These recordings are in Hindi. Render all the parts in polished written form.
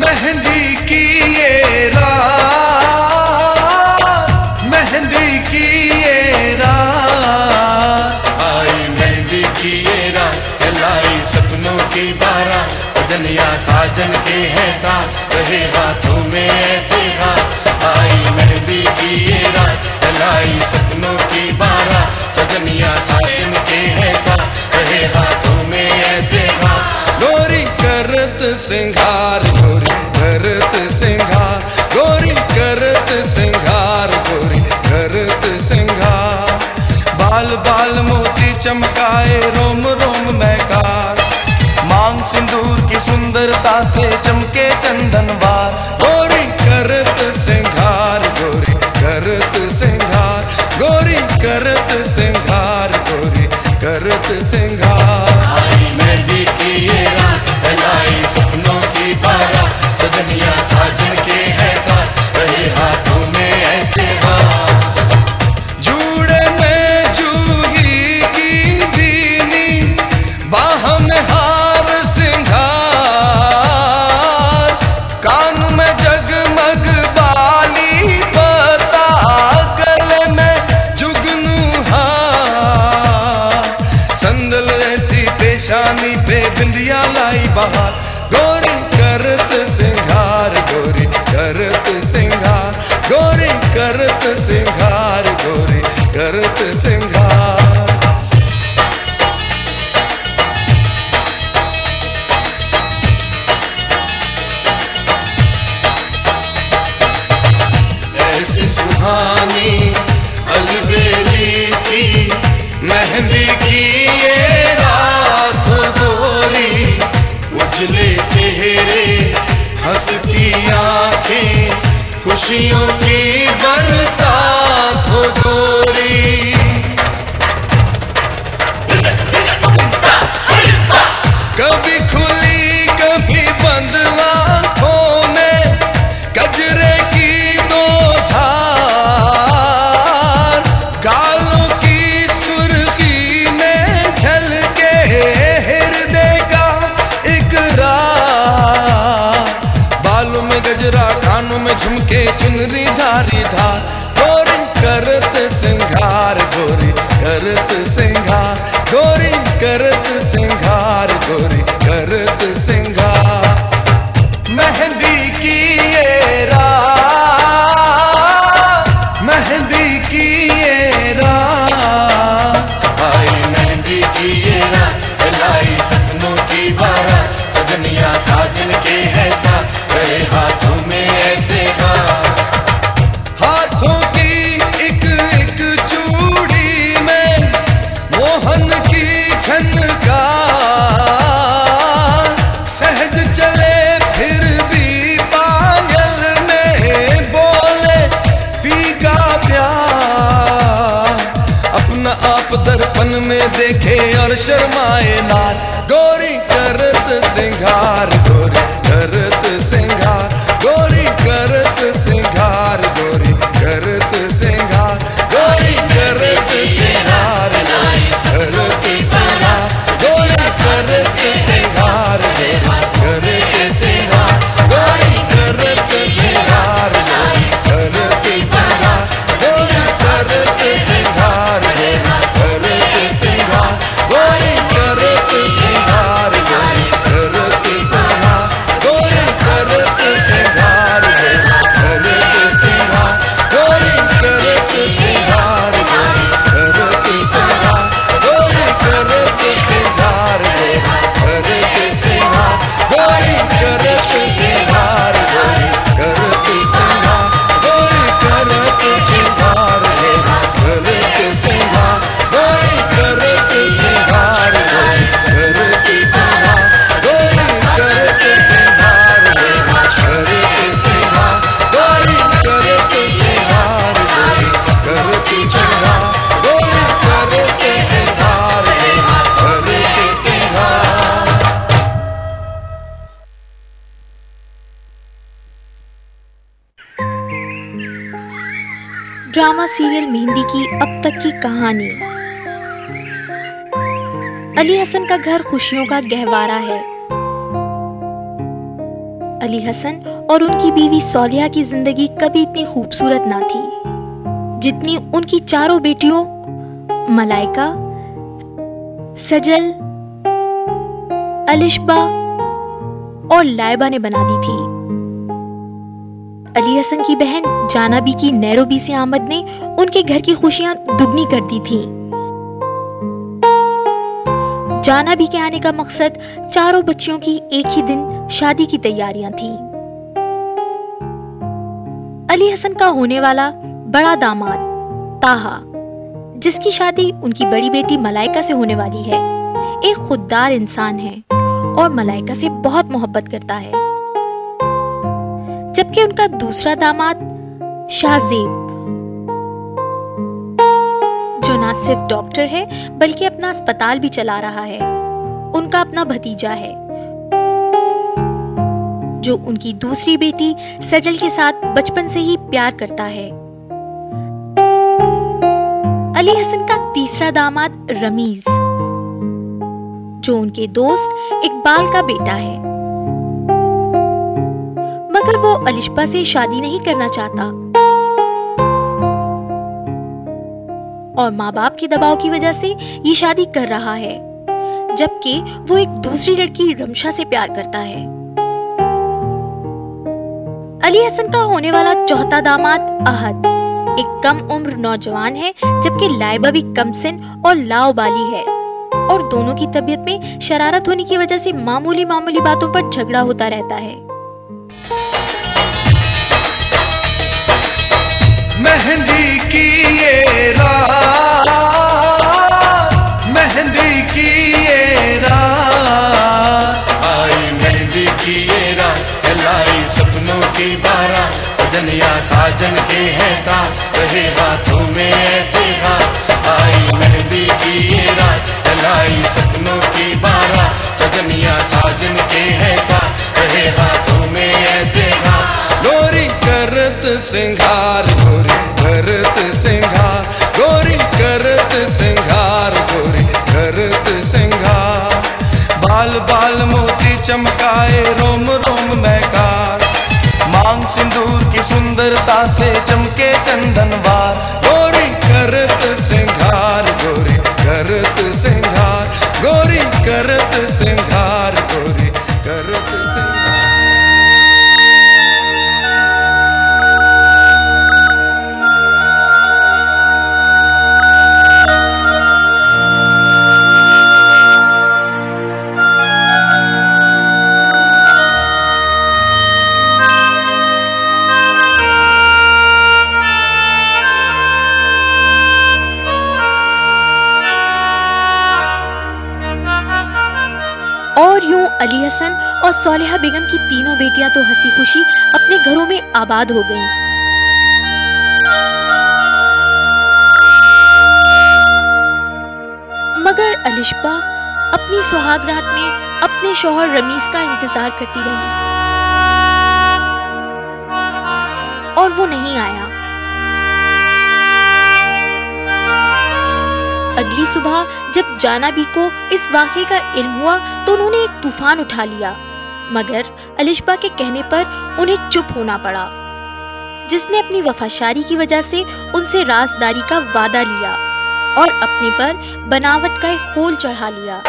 मेहंदी की ये रात, मेहंदी की ये रात, आई मेहंदी की ये रात, लाई सपनों की बारात, सजनिया साजन के हैं साथ, रहे हाथों में ऐसे हाथ। आई मेहंदी की ये रात, लाई सपनों की बारात, सजनिया साजन के हैं साथ, रहे हाथों में ऐसे हाथ। गोरी करत सिंगार, गोरी करत सिंगार, गोरी करत सिंगार, गोरी करत सिंगार। बाल बाल मोती चमकाए, रोम रोम महकार, मांग सिंदूर की सुंदरता से चमके चंदनवार। गोरी करत सिंगार, गोरी करत सिंगार, गोरी करत सिंगार, गोरी करत सिंगार। आई मेहंदी की ये रात, लाई सपनों की बारात, सजनिया साजन के हैं साथ, रहे हाथों में ऐसे हाथ। जूड़े में जूही की बीनी, बाह में हार सिंगार, कान में जगमग बाली पता, गले में जुगनू हार, संदल ऐसी पेशानी पे बिंदिया लाई बहार। गोरी करत सिंगार, गोरी करत सिंगार, गोरी करत सिंगार, गोरी करत सिंगार। ऐसी सुहानी अलबेली सी मेहंदी की ये रात गोरी, उजले चेहरे हंसती आंखें, खुशियों की बरसात हो गोरी। कभी खुली कभी बंद आंखों में, गजरे की दो धार, गालों की सुर्खी में झलके हृदय का इकरार, बालों में गजरा कानों में झुमके चुनरी धारी धार। गोरी करत सिंगार, गोरी करत सिंगार, गोरी करत सिंगार, गोरी करत सिंगार। मेहंदी की ये रात, मेहंदी की ये रात, आई मेहंदी की ये रात, लाई सपनों की बारात, सजनिया साजन के हैं साथ, रहे हाथों में ऐसे हाथ। हाथों की एक एक चूड़ी में मोहन की झनकार, सहज चले फिर भी पायल में बोले पीका प्यार, अपना आप दर्पण में देखे और शर्माए नार। गोरी करत सिंगार, गोरी करत सिंगार, गोरी करत सिंगार, गोरी करत सिंगार, गोरी करत सिंगार, गोरी करत सिंगार, गोरी करत सिंगार, गोरी करत सिंगार, गोरी करत सिंगार, गोरी करत सिंगार, गोरी करत सिंगार, करत सिंगार, गोरी करत सिंगार, गोरी करत सिंगार, गोरी ड्रामा सीरियल मेहंदी की अब तक की कहानी। अली हसन का घर खुशियों का गहवारा है। अली हसन और उनकी बीवी सौलिया की जिंदगी कभी इतनी खूबसूरत ना थी जितनी उनकी चारों बेटियों मलाइका, सजल, अलिशबा और लाइबा ने बना दी थी। अली हसन की बहन जानाबी की नैरोबी से आमद ने उनके घर की खुशियां दुगनी कर दी थी। जानाबी के आने का मकसद चारों बच्चियों की एक ही दिन शादी की तैयारियां थी। अली हसन का होने वाला बड़ा दामाद ताहा, जिसकी शादी उनकी बड़ी बेटी मलाइका से होने वाली है, एक खुददार इंसान है और मलाइका से बहुत मोहब्बत करता है। जबकि उनका दूसरा दामाद शाहजेब, जो ना सिर्फ डॉक्टर है बल्कि अपना अस्पताल भी चला रहा है, उनका अपना भतीजा है जो उनकी दूसरी बेटी सजल के साथ बचपन से ही प्यार करता है। अली हसन का तीसरा दामाद रमीज, जो उनके दोस्त इकबाल का बेटा है, मगर वो अलिशबा से शादी नहीं करना चाहता और माँ बाप के दबाव की वजह से ये शादी कर रहा है, जबकि वो एक दूसरी लड़की रमशा से प्यार करता है। अली हसन का होने वाला चौथा दामाद अहद एक कम उम्र नौजवान है, जबकि लाइबा भी कमसिन और लाओबाली है और दोनों की तबीयत में शरारत होने की वजह से मामूली बातों पर झगड़ा होता रहता है। मेहंदी की ये रात, मेहंदी की ये रात, आई मेहंदी की ये रात, लाई सपनों की बारात, सजनिया साजन के हैं साथ, रहे हाथों में ऐसे हाथ। आई मेहंदी की ये रात, लाई सपनों की बारात, सजनिया साजन के हैं साथ, रहे हाथों में ऐसे हाथ। गोरी करत सिंगार, गोरी करत सिंगार, गोरी करत सिंगार, गोरी करत सिंगार, बाल बाल मोती चमकाए, रोम रोम महकार, मांग सिंदूर की सुंदरता से चमके चंदनवार। गोरी करत सिंगार, गोरी करत सिंगार, गोरी करत सिंगार, गोरी करत सिंगार। और यूं अली हसन और सौलिहा बेगम की तीनों बेटियां तो हंसी खुशी अपने घरों में आबाद हो गईं। मगर अलिशबा अपनी सुहाग रात में अपने शौहर रमीज का इंतजार करती रही और वो नहीं आया। अगली सुबह जब जानाबी को इस वाक़े का इल्म हुआ तो उन्होंने एक तूफान उठा लिया, मगर अलिशबा के कहने पर उन्हें चुप होना पड़ा, जिसने अपनी वफाशारी की वजह से उनसे राजदारी का वादा लिया और अपने पर बनावट का एक खोल चढ़ा लिया।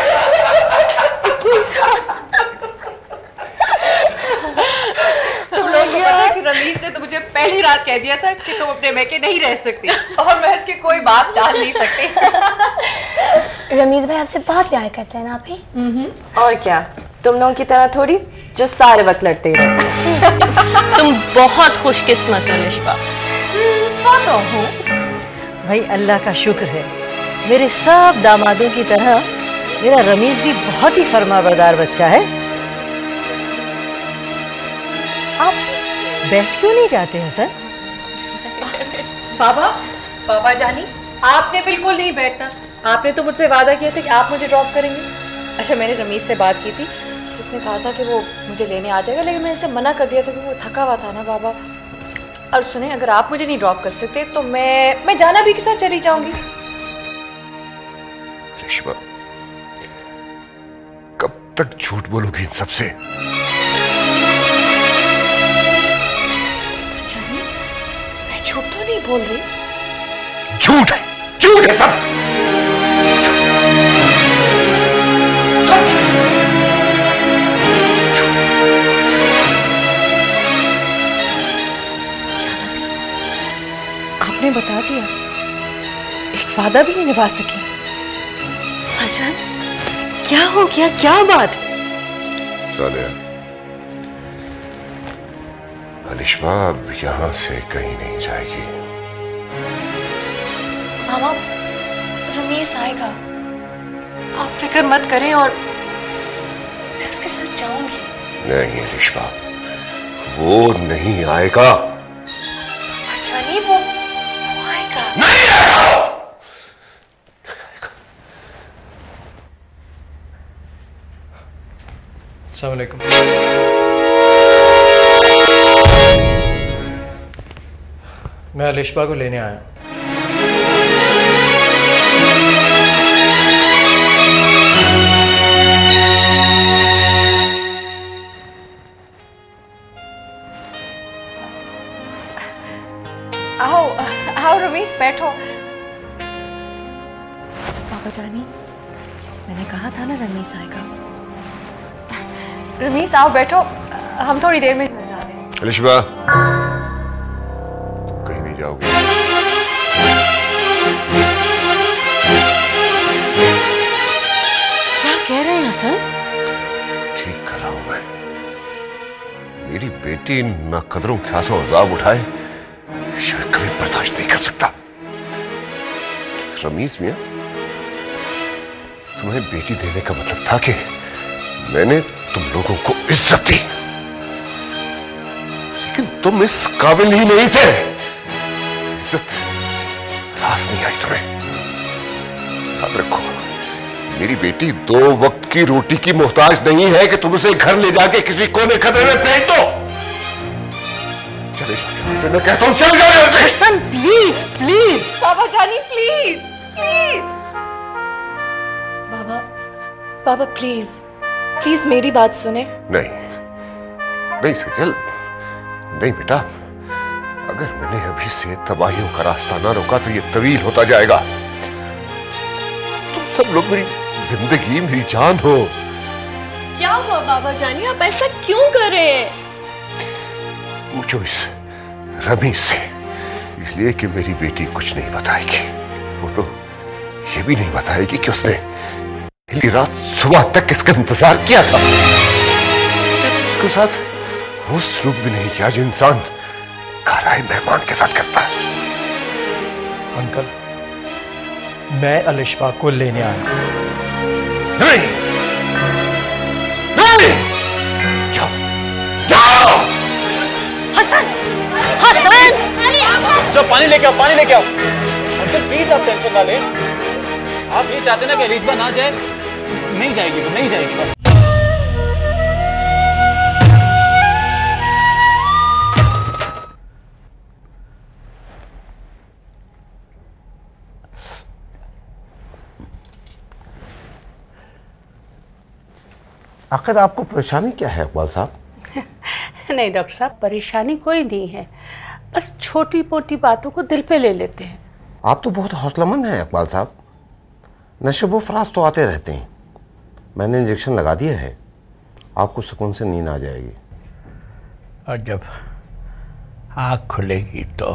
तुम लोगों को पता है कि रमीज ने तो मुझे पहली रात कह दिया था कि तुम अपने मैके नहीं रह सकती और मैं इसकी कोई बात टाल नहीं सकती। रमीज भाई आपसे बहुत प्यार करते हैं ना आप ही? और क्या, तुम लोगों की तरह थोड़ी जो सारे वक्त लड़ते ही रहते। तुम बहुत खुशकिस्मत हो अलिशबा। वो तो हूँ भाई, अल्लाह का शुक्र है, मेरे सब दामादों की तरह मेरा रमीज भी बहुत ही फरमाबरदार बच्चा है। आप बैठ क्यों नहीं जाते हसन? बाबा जानी, आपने बिल्कुल नहीं बैठना। आपने तो मुझसे वादा किया था कि आप मुझे ड्रॉप करेंगे। अच्छा, मैंने रमीज से बात की थी, उसने कहा था कि वो मुझे लेने आ जाएगा, लेकिन मैंने उसे मना कर दिया था कि वो थका हुआ था ना बाबा। और सुने, अगर आप मुझे नहीं ड्रॉप कर सकते तो मैं जाना भी के साथ चली जाऊंगी। रेशमा, कब तक झूठ बोलोगी इन सबसे? जानी, मैं झूठ तो नहीं बोल रही। झूठ है सब। आपने बता दिया, एक वादा भी नहीं निभा सकी। हसन, क्या हो गया? क्या बात? सालिया, अलिशबा अब यहां से कहीं नहीं जाएगी। मामा, रमीज आएगा, आप फिक्र मत करें और मैं उसके साथ जाऊंगी। नहीं अलिशबा, वो नहीं आएगा। जानिए, वो आएगा। नहीं आएगा। अस्सलाम वालेकुम। मैं अलिशबा को लेने आया। आओ आओ रमीज, बैठो। पापा जानी, मैंने कहा था ना रमीज आएगा। रमीज आओ, बैठो, हम थोड़ी देर में जा रहे हैं। अलिशबा, तुम कहीं नहीं जाओगे। क्या कह रहे हैं हसन? ठीक कर रहा हूं मैं। मेरी बेटी इन नाकदरों के हाथों अजाब उठाए, मैं कभी बर्दाश्त नहीं कर सकता। रमीज मियां, तुम्हें बेटी देने का मतलब था कि मैंने तुम लोगों को इज्जत दी, लेकिन तुम इस काबिल ही नहीं थे। इज्जत रास नहीं आई तुम्हें। याद रखो, मेरी बेटी 2 वक्त की रोटी की मोहताज नहीं है कि तुम उसे घर ले जाके किसी कोने खतरे में फेंक दो। चले जाओ, मैं कहता हूं चले जाओ। Hasan, please please. पापा जानी, प्लीज प्लीज। बाबा, बाबा प्लीज प्लीज मेरी बात सुने। नहीं नहीं सजल, नहीं बेटा, अगर मैंने अभी से तबाहियों का रास्ता ना रोका तो ये तवील होता जाएगा। तुम सब लोग मेरी जिंदगी, मेरी जान हो। क्या हुआ बाबा जानी, आप ऐसा क्यों कर रहे हैं? पूछो इस रमीज से, इसलिए कि मेरी बेटी कुछ नहीं बताएगी। वो तो ये भी नहीं बताएगी कि उसने पहली रात सुबह तक इसका इंतजार किया था। उसने तो उसके साथ वो सलूक भी नहीं किया जो इंसान घर आए मेहमान के साथ करता है। अंकल, मैं अलिशबा को लेने आया। नहीं नहीं, जाओ जाओ। हसन, हसन, जो पानी लेके आओ, पानी लेके आओ। अंकल प्लीज, आप टेंशन ना लें। आप ये चाहते ना कि अलिशबा ना जाए? नहीं जाएगी तो नहीं जाएगी बस। आखिर आपको परेशानी क्या है इकबाल साहब? नहीं डॉक्टर साहब, परेशानी कोई नहीं है, बस छोटी मोटी बातों को दिल पे ले लेते हैं। आप तो बहुत हौसलामंद हैं इकबाल साहब। नशे फराज तो आते रहते हैं। मैंने इंजेक्शन लगा दिया है, आपको सुकून से नींद आ जाएगी। और जब आँख खुलेगी तो?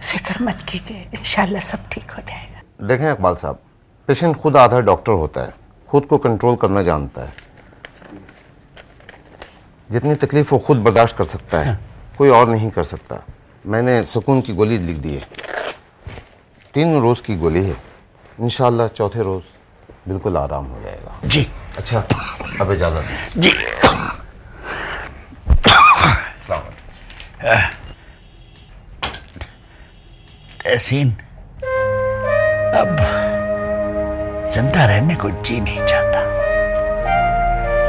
फिक्र मत कीजिए, इंशाल्लाह सब ठीक हो जाएगा। देखें इकबाल साहब, पेशेंट खुद आधा डॉक्टर होता है, खुद को कंट्रोल करना जानता है। जितनी तकलीफ वो खुद बर्दाश्त कर सकता है, कोई और नहीं कर सकता। मैंने सुकून की गोली लिख दी है, 3 रोज़ की गोली है। इंशाल्लाह चौथे रोज़ बिल्कुल आराम हो जाएगा। जी अच्छा, अब इजाज़त जी। तहसीन अब जिंदा रहने को जी नहीं चाहता।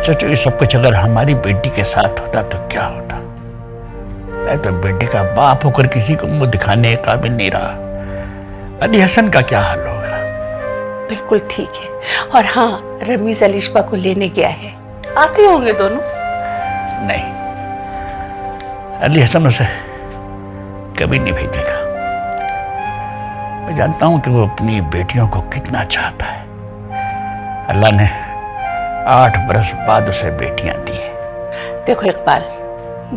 सोचो ये सब कुछ अगर हमारी बेटी के साथ होता तो क्या होता। मैं तो बेटे का बाप होकर किसी को मुंह दिखाने के काबिल नहीं रहा। अली हसन का क्या हाल होगा? बिल्कुल ठीक है। और हाँ, रमीज अलिशबा को लेने गया है, आते होंगे दोनों। नहीं, अली हसन उसे कभी नहीं भेजेगा। मैं जानता हूं कि वो अपनी बेटियों को कितना चाहता है। अल्लाह ने 8 बरस बाद उसे बेटियां दी हैं। देखो इकबाल,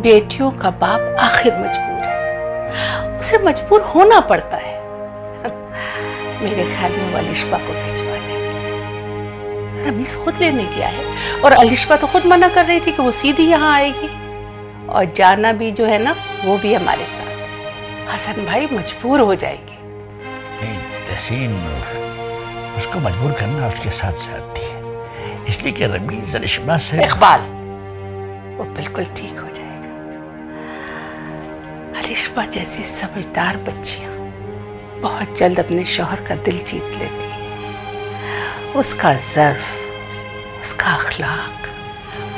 बेटियों का बाप आखिर मजबूर है, उसे मजबूर होना पड़ता है। मेरे ख्याल में वो अलिशबा को भिजवा देंगे। रमीज खुद लेने गया है और अलिशबा तो खुद मना कर रही थी कि वो सीधी यहाँ आएगी। और जाना भी जो है ना, वो भी हमारे साथ है। हसन भाई मजबूर हो जाएगी। नहीं तहसीन, उसको मजबूर करना उसके साथ साथी है, इसलिए कि रमीज अलिशबा से। इकबाल, वो बिल्कुल ठीक हो जाएगा। अलिशबा जैसी समझदार बच्चियां बहुत जल्द अपने शौहर का दिल जीत लेती है। उसका ज़र्फ, उसका अखलाक,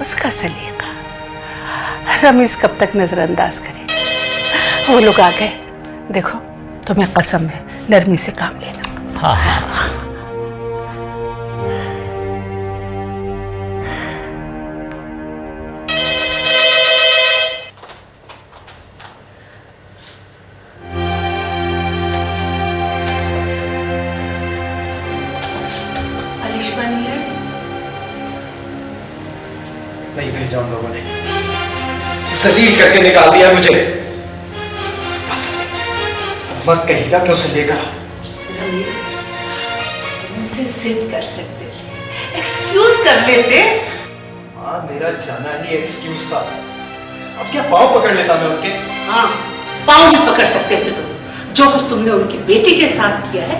उसका सलीका रमीज कब तक नजरअंदाज करेगा? वो लोग आ गए। देखो, तुम्हें कसम है, नरमी से काम लेना। हाँ हाँ। नहीं भेजा उन लोगों ने, जलील करके निकाल दिया मुझे। बस मत कहिएगा कि उसे लेकर रमीज, तुम उनसे जिद कर सकते थे, एक्सक्यूज कर लेते। हाँ, मेरा जाना ही एक्सक्यूज था। अब क्या पाँव पकड़ लेता मैं उनके? हाँ, पाँव भी पकड़ सकते थे तुम। जो कुछ तुमने उनकी बेटी के साथ किया है,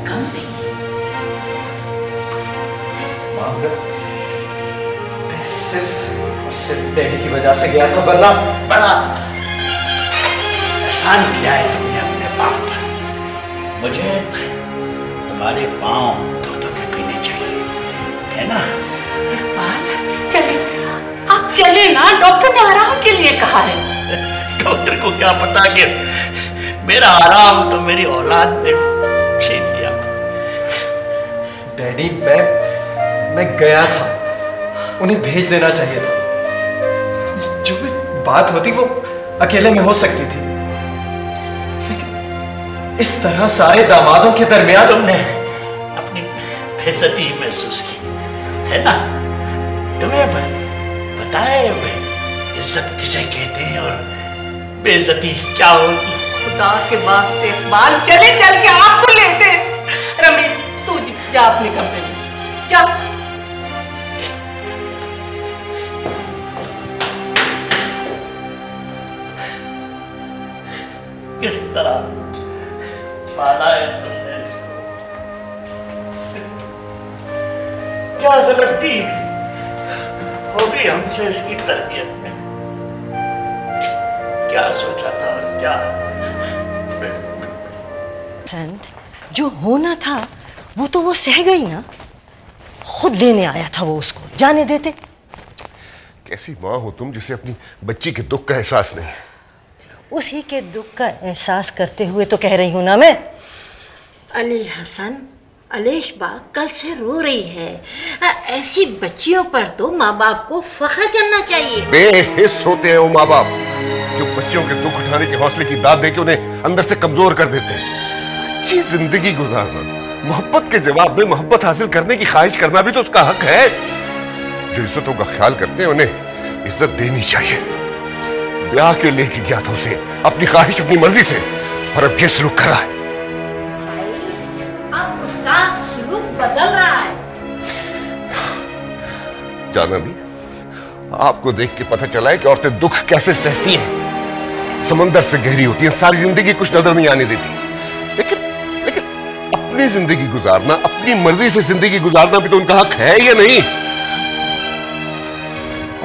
कम नहीं। सिर्फ डैडी की वजह से गया था, वरना बड़ा एहसान किया है तुमने अपने पाँव पर। मुझे तुम्हारे पाँव धो के पीने चाहिए, है ना? इकबाल, चले, आप चले ना, डॉक्टर ने आराम के लिए कहा है। डॉक्टर को क्या पता कि मेरा आराम तो मेरी औलाद ने छीन लिया। डैडी, मैं गया था, उन्हें भेज देना चाहिए था। जो भी बात होती वो अकेले में हो सकती थी, लेकिन इस तरह सारे दामादों के दरमियान तुमने अपनी बेइज्जती महसूस की, है ना? तुम्हें बताए इज्जत किसे कहते हैं और बेइज्जती क्या होगी? खुदा के वास्ते इकबाल, चले चल के आप तो लेटे। रमीज, तू जा अपने कमरे में जा। किस तरह पाला है तुमने इसको? क्या गलती होगी हमसे इसकी तरबियत में? क्या सोचा था और क्या? जो होना था वो तो वो सह गई ना। खुद लेने आया था वो, उसको जाने देते। कैसी माँ हो तुम जिसे अपनी बच्ची के दुख का एहसास नहीं? उसी के दुख का एहसास करते हुए तो कह रही हूं ना मैं। अली हसन, अलिशबा कल से रो रही है। ऐसी बच्चियों पर तो माँ बाप को फख्र करना चाहिए। बेहिस होते हैं वो माँ बाप जो बच्चियों के दुख उठाने के हौसले की दाद देके उन्हें अंदर से कमजोर कर देते हैं। अच्छी जिंदगी गुजारना, मोहब्बत के जवाब में मोहब्बत हासिल करने की ख्वाहिश करना भी तो उसका हक है। जो इज्जतों का ख्याल करते हैं उन्हें इज्जत देनी चाहिए। ब्याह के लेके गया था उसे अपनी ख्वाहिश, अपनी मर्जी से, और अब ये सलूक कर रहा है। अब उसका सलूक बदल रहा है। जाना भी, आपको देख के पता चला है कि औरतें दुख कैसे सहती हैं। समंदर से गहरी होती हैं, सारी जिंदगी कुछ नजर नहीं आने देती। लेकिन अपनी जिंदगी गुजारना, अपनी मर्जी से जिंदगी गुजारना भी तो उनका हक है या नहीं?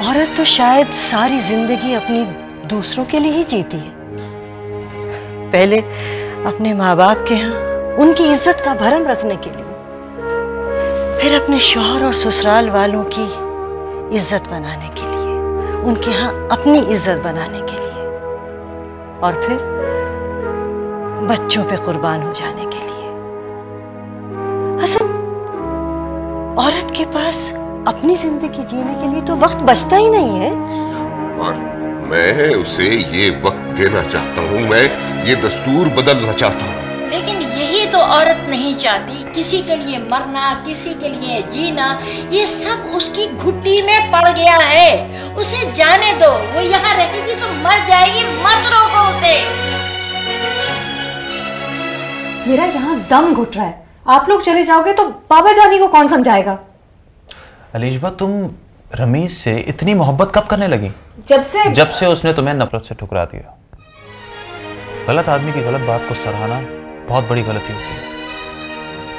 औरत तो शायद सारी जिंदगी अपनी दूसरों के लिए ही जीती है। पहले अपने माँ बाप के यहाँ उनकी इज्जत का भरम रखने के लिए, फिर अपने शौहर और ससुराल वालों की इज्जत बनाने के लिए, उनके यहाँ अपनी इज्जत बनाने के लिए। और फिर बच्चों पे कुर्बान हो जाने के लिए। हसन, औरत के पास अपनी जिंदगी जीने के लिए तो वक्त बचता ही नहीं है। और मैं उसे ये वक्त देना चाहता हूँ, मैं ये दस्तूर बदलना चाहता हूँ। लेकिन यही तो औरत नहीं चाहती। किसी के लिए मरना, किसी के लिए जीना, ये सब उसकी घुट्टी में पड़ गया है। उसे जाने दो, वो यहाँ रहेगी तो मर जाएगी, मत रोको उसे। मेरा यहाँ दम घुट रहा है। आप लोग चले जाओगे तो बाबा जानी को कौन समझाएगा? अलीशबा, तुम रमीज से इतनी मोहब्बत कब करने लगी? जब से उसने तुम्हें नफरत से ठुकरा दिया। गलत आदमी की गलत बात को सराहना बहुत बड़ी गलती होती है।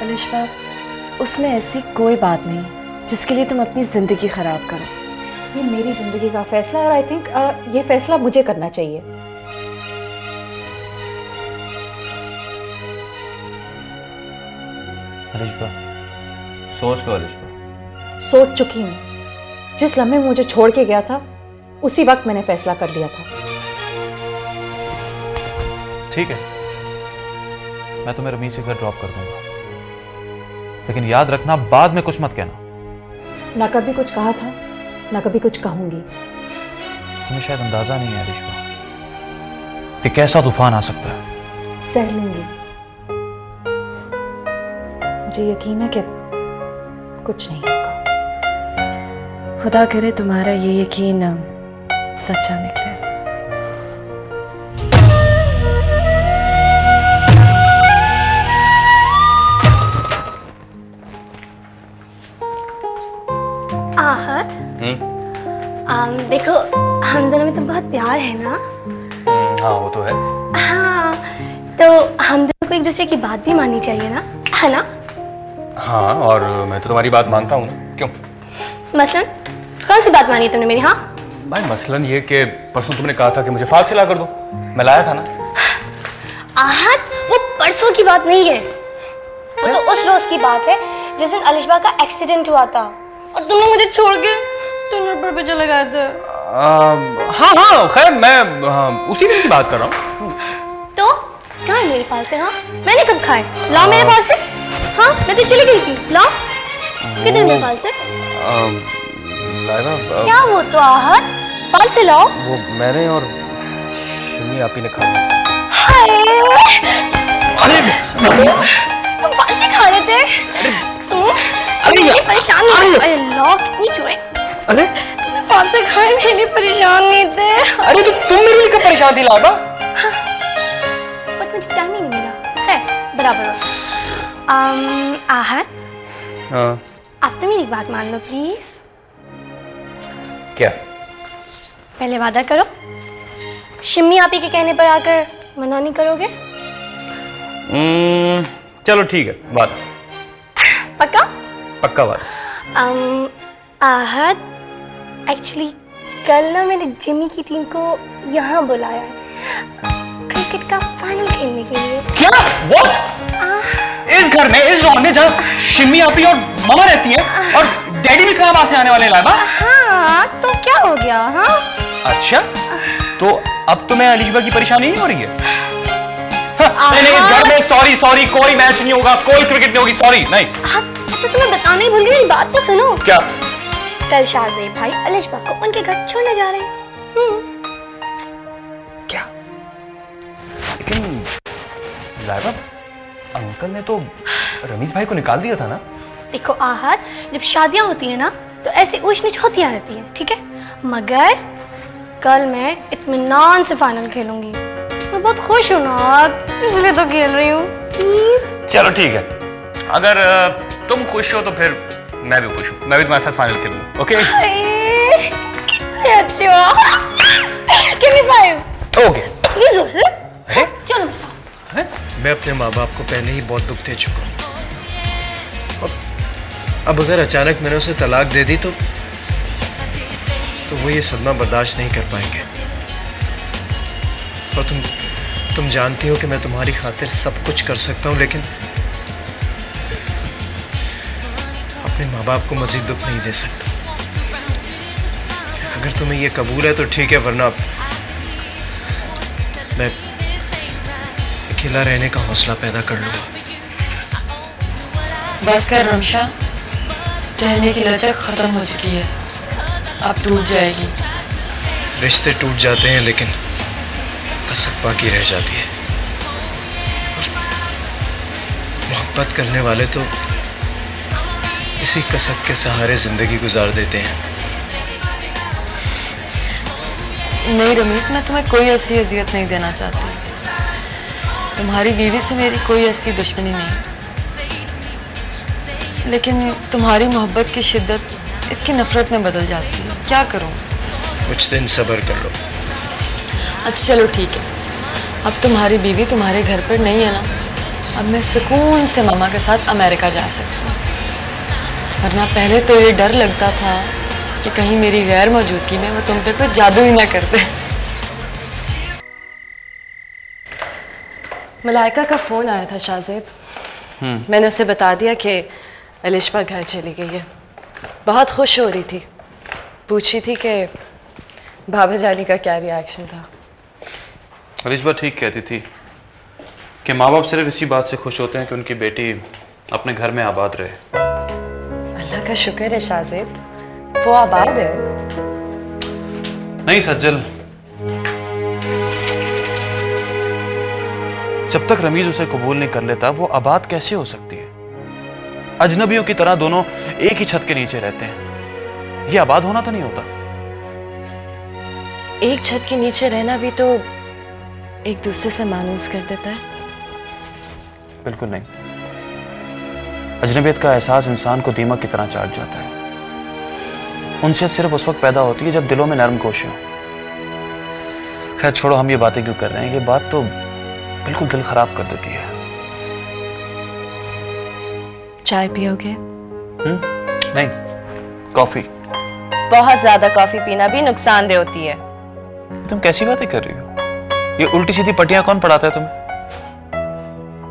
अलिशबा, उसमें ऐसी कोई बात नहीं जिसके लिए तुम अपनी जिंदगी खराब करो। ये मेरी जिंदगी का फैसला है और आई थिंक ये फैसला मुझे करना चाहिए। अलिशबा, सोच लो अलिशबा। सोच चुकी हूँ। जिस लम्हे मुझे छोड़ के गया था उसी वक्त मैंने फैसला कर लिया था। ठीक है, मैं तुम्हें रमीज के घर ड्रॉप कर दूंगा, लेकिन याद रखना बाद में कुछ मत कहना। ना कभी कुछ कहा था, ना कभी कुछ कहूंगी। तुम्हें शायद अंदाजा नहीं है अलिशबा कि कैसा तूफान आ सकता है। सह लूंगी। मुझे यकीन है कि कुछ नहीं होगा। खुदा करे तुम्हारा ये यकीन सच्चा निकले। देखो, हम दोनों में तो बहुत प्यार है ना? हाँ, वो तो है। हाँ, तो हम दोनों को एक दूसरे की बात भी माननी चाहिए ना, है ना? हाँ, और मैं तो तुम्हारी बात मानता हूँ। क्यों? मसलन कौन सी बात मानी तुमने मेरी? हाँ भाई, मसलन ये कि परसों तुमने कहा था कि मुझे फाल सिला कर दो, मैं लाया था ना। आहत, वो परसों की बात नहीं है, वो तो उस रोज की बात है जिस दिन अलिशबा का एक्सीडेंट हुआ था और तुमने मुझे छोड़ के टनल पर चले गए थे। हाँ, खैर मैं उसी दिन की बात कर रहा हूँ। तो कहाँ है मेरे फाल से? हाँ, मैंने कब खाए? लाओ मेरे फाल से। हाँ, मैं तो चली गई थी। लाओ, किधर मेरे फाल से? क्या वो तो आहत, फाल से लाओ। वो मैंने और शिमी आपी ने खा लिया। तुम फाल से खा रहे थे? तुम परेशान नहीं? अरे लो, कितनी चुए। अरे तुम फाल से खाए, मेरे परेशान नहीं थे। अरे तो तुम मेरे लिए कब परेशान थी लाबा? बट मुझे टाइम ही नहीं मिला है। बराबर। आहत, हाँ, आप तो मेरी बात मान लो प्लीज। क्या? पहले वादा करो, शिम्मी आपी के कहने पर आकर मना नहीं करोगे? चलो ठीक है, वादा। पक्का? पक्का वादा। आहत, एक्चुअली कल ना मैंने जिम्मी की टीम को यहाँ बुलाया है क्रिकेट का फाइनल खेलने के लिए। क्या? What? इस घर में, इस जोन में जहाँ शिम्मी आपी और मामा रहती है और डैडी भी इस्लामाबाद से आने वाले हैं लाइबा? हाँ, तो क्या हो गया? हाँ, अच्छा, तो अब तुम्हें अलीशबा की परेशानी नहीं हो रही है? नहीं, इस घर में सॉरी कोई मैच नहीं होगा, कोई क्रिकेट नहीं होगी, सॉरी नहीं। हाँ, तो तुम्हें बताना ही भूल गई, मेरी बात तो सुनो। क्या? कल शाहजेब भाई अलिशबा को उनके घर छोड़ने जा रहे हैं। क्या? लेकिन लाइबा, अंकल ने तो रमीज भाई को निकाल दिया था ना? देखो आहत, जब शादियां होती है ना तो ऐसी ऊंच नीच होती रहती है, ठीक है? मगर कल मैं इत्मीनान से फाइनल खेलूंगी। मैं बहुत खुश हूँ ना, इसलिए तो खेल रही हूँ। चलो ठीक है, अगर तुम खुश हो तो फिर मैं भी खुश हूँ, मैं भी तुम्हारे साथ फाइनल खेलूंगा। ओके? Give me 5. ओके। ये जोर से चलो मेरे साथ। मैं अपने माँ बाप को पहले ही बहुत दुख दे चुका हूँ। अब अगर अचानक मैंने उसे तलाक दे दी तो वो ये सदमा बर्दाश्त नहीं कर पाएंगे। और तुम जानती हो कि मैं तुम्हारी खातिर सब कुछ कर सकता हूँ, लेकिन अपने माँ बाप को मजीद दुख नहीं दे सकता। अगर तुम्हें ये कबूल है तो ठीक है, वरना मैं अकेला रहने का हौसला पैदा कर लूंगा। बस कर रमशा, टहलने की लचक खत्म हो चुकी है, अब टूट जाएगी। रिश्ते टूट जाते हैं लेकिन कसक बाकी रह जाती है। मोहब्बत करने वाले तो इसी कसक के सहारे जिंदगी गुजार देते हैं। नहीं रमीज, मैं तुम्हें कोई ऐसी अजियत नहीं देना चाहती। तुम्हारी बीवी से मेरी कोई ऐसी दुश्मनी नहीं, लेकिन तुम्हारी मोहब्बत की शिद्दत इसकी नफरत में बदल जाती है। क्या करूं? कुछ दिन सब्र कर लो। अच्छा चलो ठीक है, अब तुम्हारी बीवी तुम्हारे घर पर नहीं है ना, अब मैं सुकून से मामा के साथ अमेरिका जा सकती हूँ। वरना पहले तो ये डर लगता था कि कहीं मेरी गैर मौजूदगी में वो तुम पे कोई जादू ही ना करते। मलाइका का फोन आया था शाहजेब। मैंने उसे बता दिया कि अलिशबा घर चली गई है। बहुत खुश हो रही थी, पूछ रही थी कि भाभा जानी का क्या रिएक्शन था। अलिशबा ठीक कहती थी कि माँ बाप सिर्फ इसी बात से खुश होते हैं कि उनकी बेटी अपने घर में आबाद रहे। अल्लाह का शुक्र है शाहजेब, वो आबाद है। नहीं सज्जल, जब तक रमीज उसे कबूल नहीं कर लेता वो आबाद कैसे हो सकती है? अजनबियों की तरह दोनों एक ही छत के नीचे रहते हैं, ये आबाद होना तो नहीं होता। एक छत के नीचे रहना भी तो एक दूसरे से मानूस कर देता है। बिल्कुल नहीं, अजनबियत का एहसास इंसान को दीमक की तरह चाट जाता है। उनसे सिर्फ उस वक्त पैदा होती है जब दिलों में नरम कोशिश हो। खैर छोड़ो, हम ये बातें क्यों कर रहे हैं, ये बात तो बिल्कुल दिल खराब कर देती है। चाय पियोगे? नहीं, कॉफी। बहुत ज्यादा कॉफी पीना भी नुकसानदेह होती है। तुम कैसी बातें कर रही हो? ये उल्टी सीधी पट्टियां कौन पढ़ाता है तुम्हें?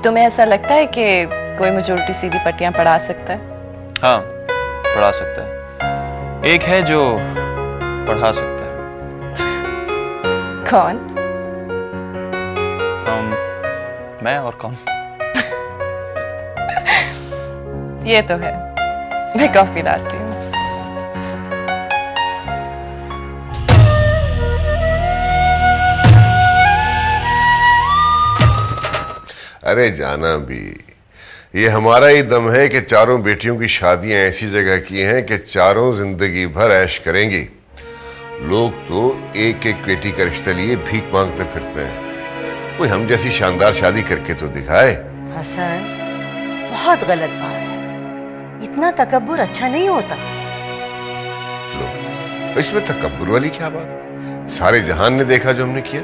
तुम्हें ऐसा लगता है कि कोई मुझे उल्टी सीधी पट्टियां पढ़ा सकता है? हाँ, पढ़ा सकता है। एक है जो पढ़ा सकता है। कौन? मैं और कौन? ये तो है। मैं कॉफी लाती हूँ। अरे जाना भी, ये हमारा ही दम है कि चारों बेटियों की शादियां ऐसी जगह की हैं कि चारों जिंदगी भर ऐश करेंगी। लोग तो एक एक बेटी का रिश्ता लिए भीख मांगते फिरते हैं, कोई हम जैसी शानदार शादी करके तो दिखाए। हसन, बहुत गलत बात है, इतना तकब्बुर अच्छा नहीं होता। लो, इसमें तकब्बुर वाली क्या बात? सारे जहान ने देखा जो हमने किया।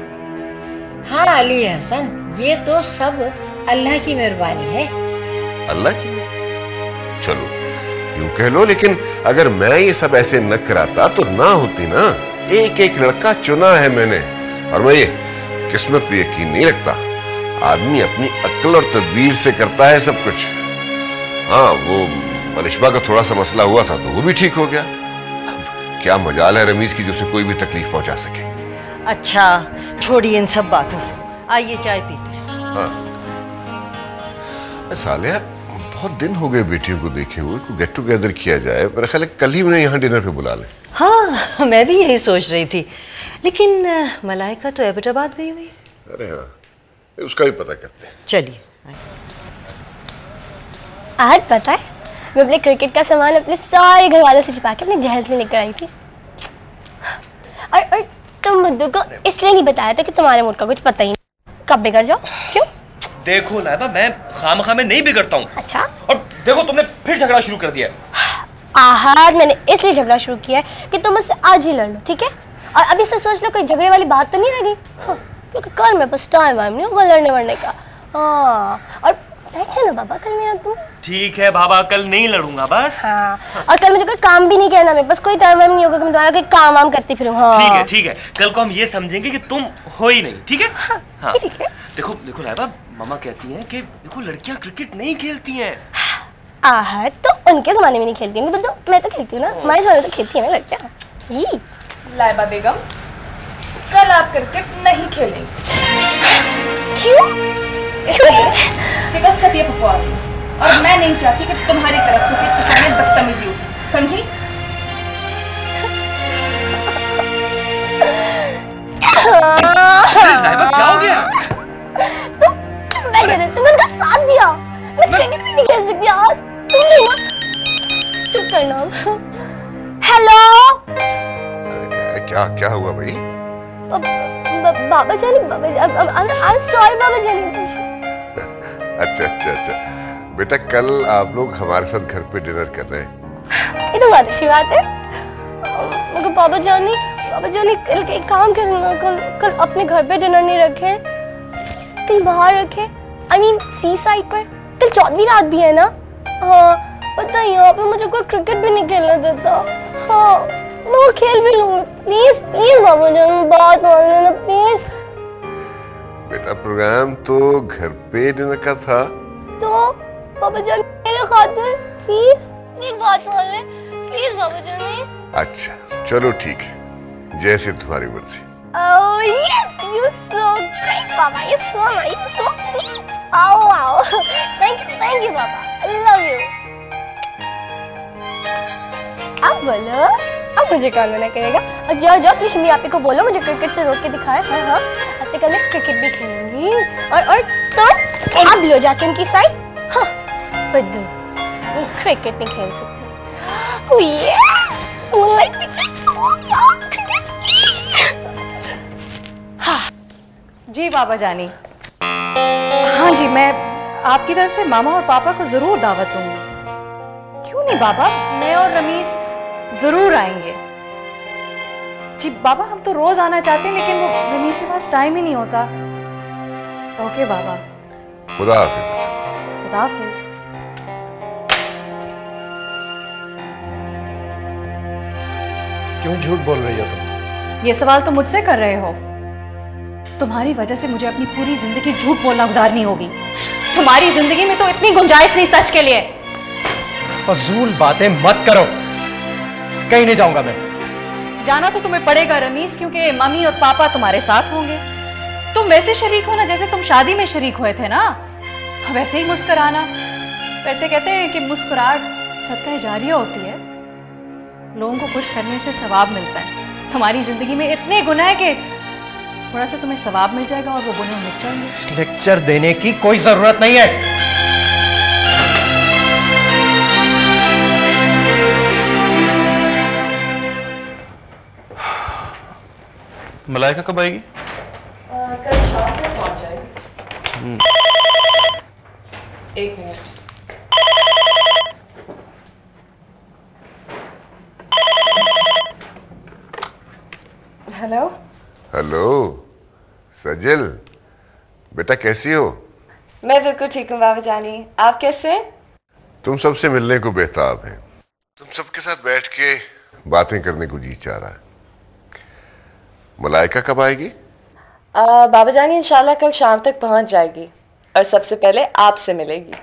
हाँ अली हसन, ये तो सब अल्लाह की मेहरबानी है। अल्लाह की? चलो यूं कह लो, लेकिन अगर मैं ये सब ऐसे न कराता तो ना होती ना। एक एक लड़का चुना है मैंने, और मैं ये किस्मत पे यकीन नहीं रखता। आदमी अपनी अक्ल और तदबीर से करता है सब कुछ। हाँ, वो अलिशबा का थोड़ा सा मसला हुआ था तो वो भी ठीक हो गया। अब क्या मजाल है रमीज की जो उसे कोई भी तकलीफ पहुंचा सके। अच्छा छोड़िए इन सब बातों को, आइए चाय पीते हैं। हाँ सालिया, बहुत दिन हो गए बेटियों को देखे हुए, को गेट टुगेदर किया जाए। मेरा ख्याल है कल ही उन्हें यहाँ डिनर पे बुला ले। हाँ मैं भी यही सोच रही थी, लेकिन मलाइका तो एबटाबाद गई हुई। अरे हाँ, उसका भी पता करते हैं। चलिए। आज पता है मैं अपने क्रिकेट का सामान अपने सारे घर वालों से छिपा के अपने जहेज में लेकर आई थी, और तुम मुद्दों को इसलिए नहीं बताया था कि तुम्हारे मूड का कुछ पता ही नहीं, कब बिगड़ जाओ। क्यों? देखो लाइबा, मैं खामखा में नहीं बिगड़ता हूँ। अच्छा, और देखो तुमने फिर झगड़ा शुरू कर दिया। आहार, मैंने इसलिए झगड़ा शुरू किया है कि तुम मुझसे आज ही लड़ लो, ठीक है? और अभी से सोच लो कोई झगड़े वाली बात तो नहीं रह गई। हाँ, क्योंकि कल मेरे पास टाइम नहीं होगा लड़ने वड़ने का। हाँ, और टेंशन है बाबा कल मेरा तुम। ठीक है बाबा, कल नहीं लड़ूंगा बस। हाँ, और कल मुझे कोई काम भी नहीं करना, मेरे पास कोई टाइम नहीं होगा कि मैं तुम्हारा कोई काम वाम करती फिरूं। हाँ ठीक है ठीक है, कल को हम ये समझेंगे कि तुम हो ही नहीं, ठीक है? हाँ ठीक है। देखो देखो लाइबा, मामा कहती हैं कि देखो लड़कियां क्रिकेट नहीं खेलती हैं। आहा, तो उनके जमाने में नहीं खेलती होंगी, तो मैं तो खेलती हूँ ना, हमारे जमाने में तो खेलती है ना लड़कियां। लाइबा बेगम, कल आप क्रिकेट नहीं खेलेंगे। क्यों? बिकॉज़ सब ये बकवास है और मैं नहीं चाहती कि तुम्हारी तरफ से कोई किसी ने बदतमीजी हो, समझी? क्या हो गया? तुमने उनका साथ दिया। मैं क्रिकेट भी नहीं खेल सकती यार। तुम नहीं ना? चुप करना। हेलो। क्या हुआ भाई? बाबा जानी, I'm sorry बाबा जानी। अच्छा बेटा, कल आप लोग हमारे साथ घर पे डिनर कर रहे हैं। ये तो बहुत अच्छी बात है। मगर बाबा जानी कल एक काम करना, कल अपने घर पे डिनर नहीं रखे, कल बाहर रखे। I mean सी साइड पर। कल 14वीं रात भी है ना? हाँ, पता है यहाँ पे मुझे कोई क्रिकेट भी नहीं खेलने देता। हाँ, मैं वो खेल भी लूंगी। प्लीज प्लीज बाबा जानी, बात मान लेना प्लीज। बेटा, प्रोग्राम तो घर पे डिनर का था। तो बाबा जानी मेरे खातिर प्लीज प्लीज बात मान ले, प्लीज बाबा जानी। अच्छा चलो ठीक है, जैसे तुम्हारी मर्जी। Oh yes, you're so great, Baba. You're so nice, you're so sweet. Oh wow. Thank you, Baba. I love you. अब बोलो, अब मुझे कौन मना करेगा? और जाओ प्लीज मम्मी आपी को बोलो मुझे क्रिकेट से रोक के दिखाए। हाँ, अब कल मैं क्रिकेट भी खेलूंगी। और तुम आप लो जाके उनकी साइड। हाँ, बद्दू, क्रिकेट नहीं खेल सकते। Oh yeah, like जी बाबा जानी। हाँ जी, मैं आपकी तरफ से मामा और पापा को जरूर दावत दूंगी। क्यों नहीं बाबा, मैं और रमीज जरूर आएंगे। जी बाबा, हम तो रोज आना चाहते हैं लेकिन वो रमीज के पास टाइम ही नहीं होता। ओके बाबा, खुदा हाफिज। खुदा हाफिज। क्यों झूठ बोल रही हो तुम? ये सवाल तो मुझसे कर रहे हो। तुम्हारी वजह से मुझे अपनी पूरी जिंदगी झूठ बोलना गुजारनी होगी। तुम्हारी जिंदगी में तो इतनी गुंजाइश नहीं सच के लिए। फजूल बातें मत करो, कहीं नहीं जाऊंगा मैं। जाना तो तुम्हें पड़ेगा रमीज, क्योंकि मम्मी और पापा तुम्हारे साथ होंगे। तुम वैसे शरीक हो ना जैसे तुम शादी में शरीक हुए थे ना, वैसे ही मुस्कुराना। वैसे कहते हैं कि मुस्कुराहट सदका जारिया होती है, लोगों को खुश करने से सवाब मिलता है। तुम्हारी जिंदगी में इतने गुनाह है कि थोड़ा सा तुम्हें सवाब मिल जाएगा और वो गुनाह मिट जाएंगे। लेक्चर देने की कोई जरूरत नहीं है। मलाइका कब आएगी? कल शाम तक पहुंच जाएगी। एक मिनट। हेलो हेलो सजिल, बेटा कैसी हो? मैं बिल्कुल ठीक हूँ बाबा जानी, आप कैसे हैं? तुम सबसे मिलने को बेताब हैं। तुम सबके साथ बैठ के बातें करने को जी चाह रहा है। मलाइका कब आएगी? बाबा जानी इंशाल्लाह कल शाम तक पहुंच जाएगी और सबसे पहले आपसे मिलेगी।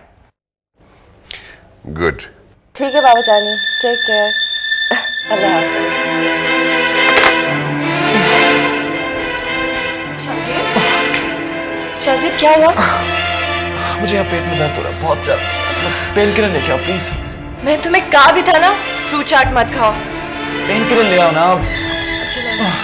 गुड। ठीक है बाबा जानी, टेक केयर। अल्लाह हाफिज। शाज़ेब क्या हुआ? मुझे यहाँ पेट में दर्द हो रहा है बहुत ज्यादा। पेन किलर लेके आओ प्लीज। मैं तुम्हें कहा भी था ना फ्रूट चाट मत खाओ। पेन किलर ले आओ ना। अच्छा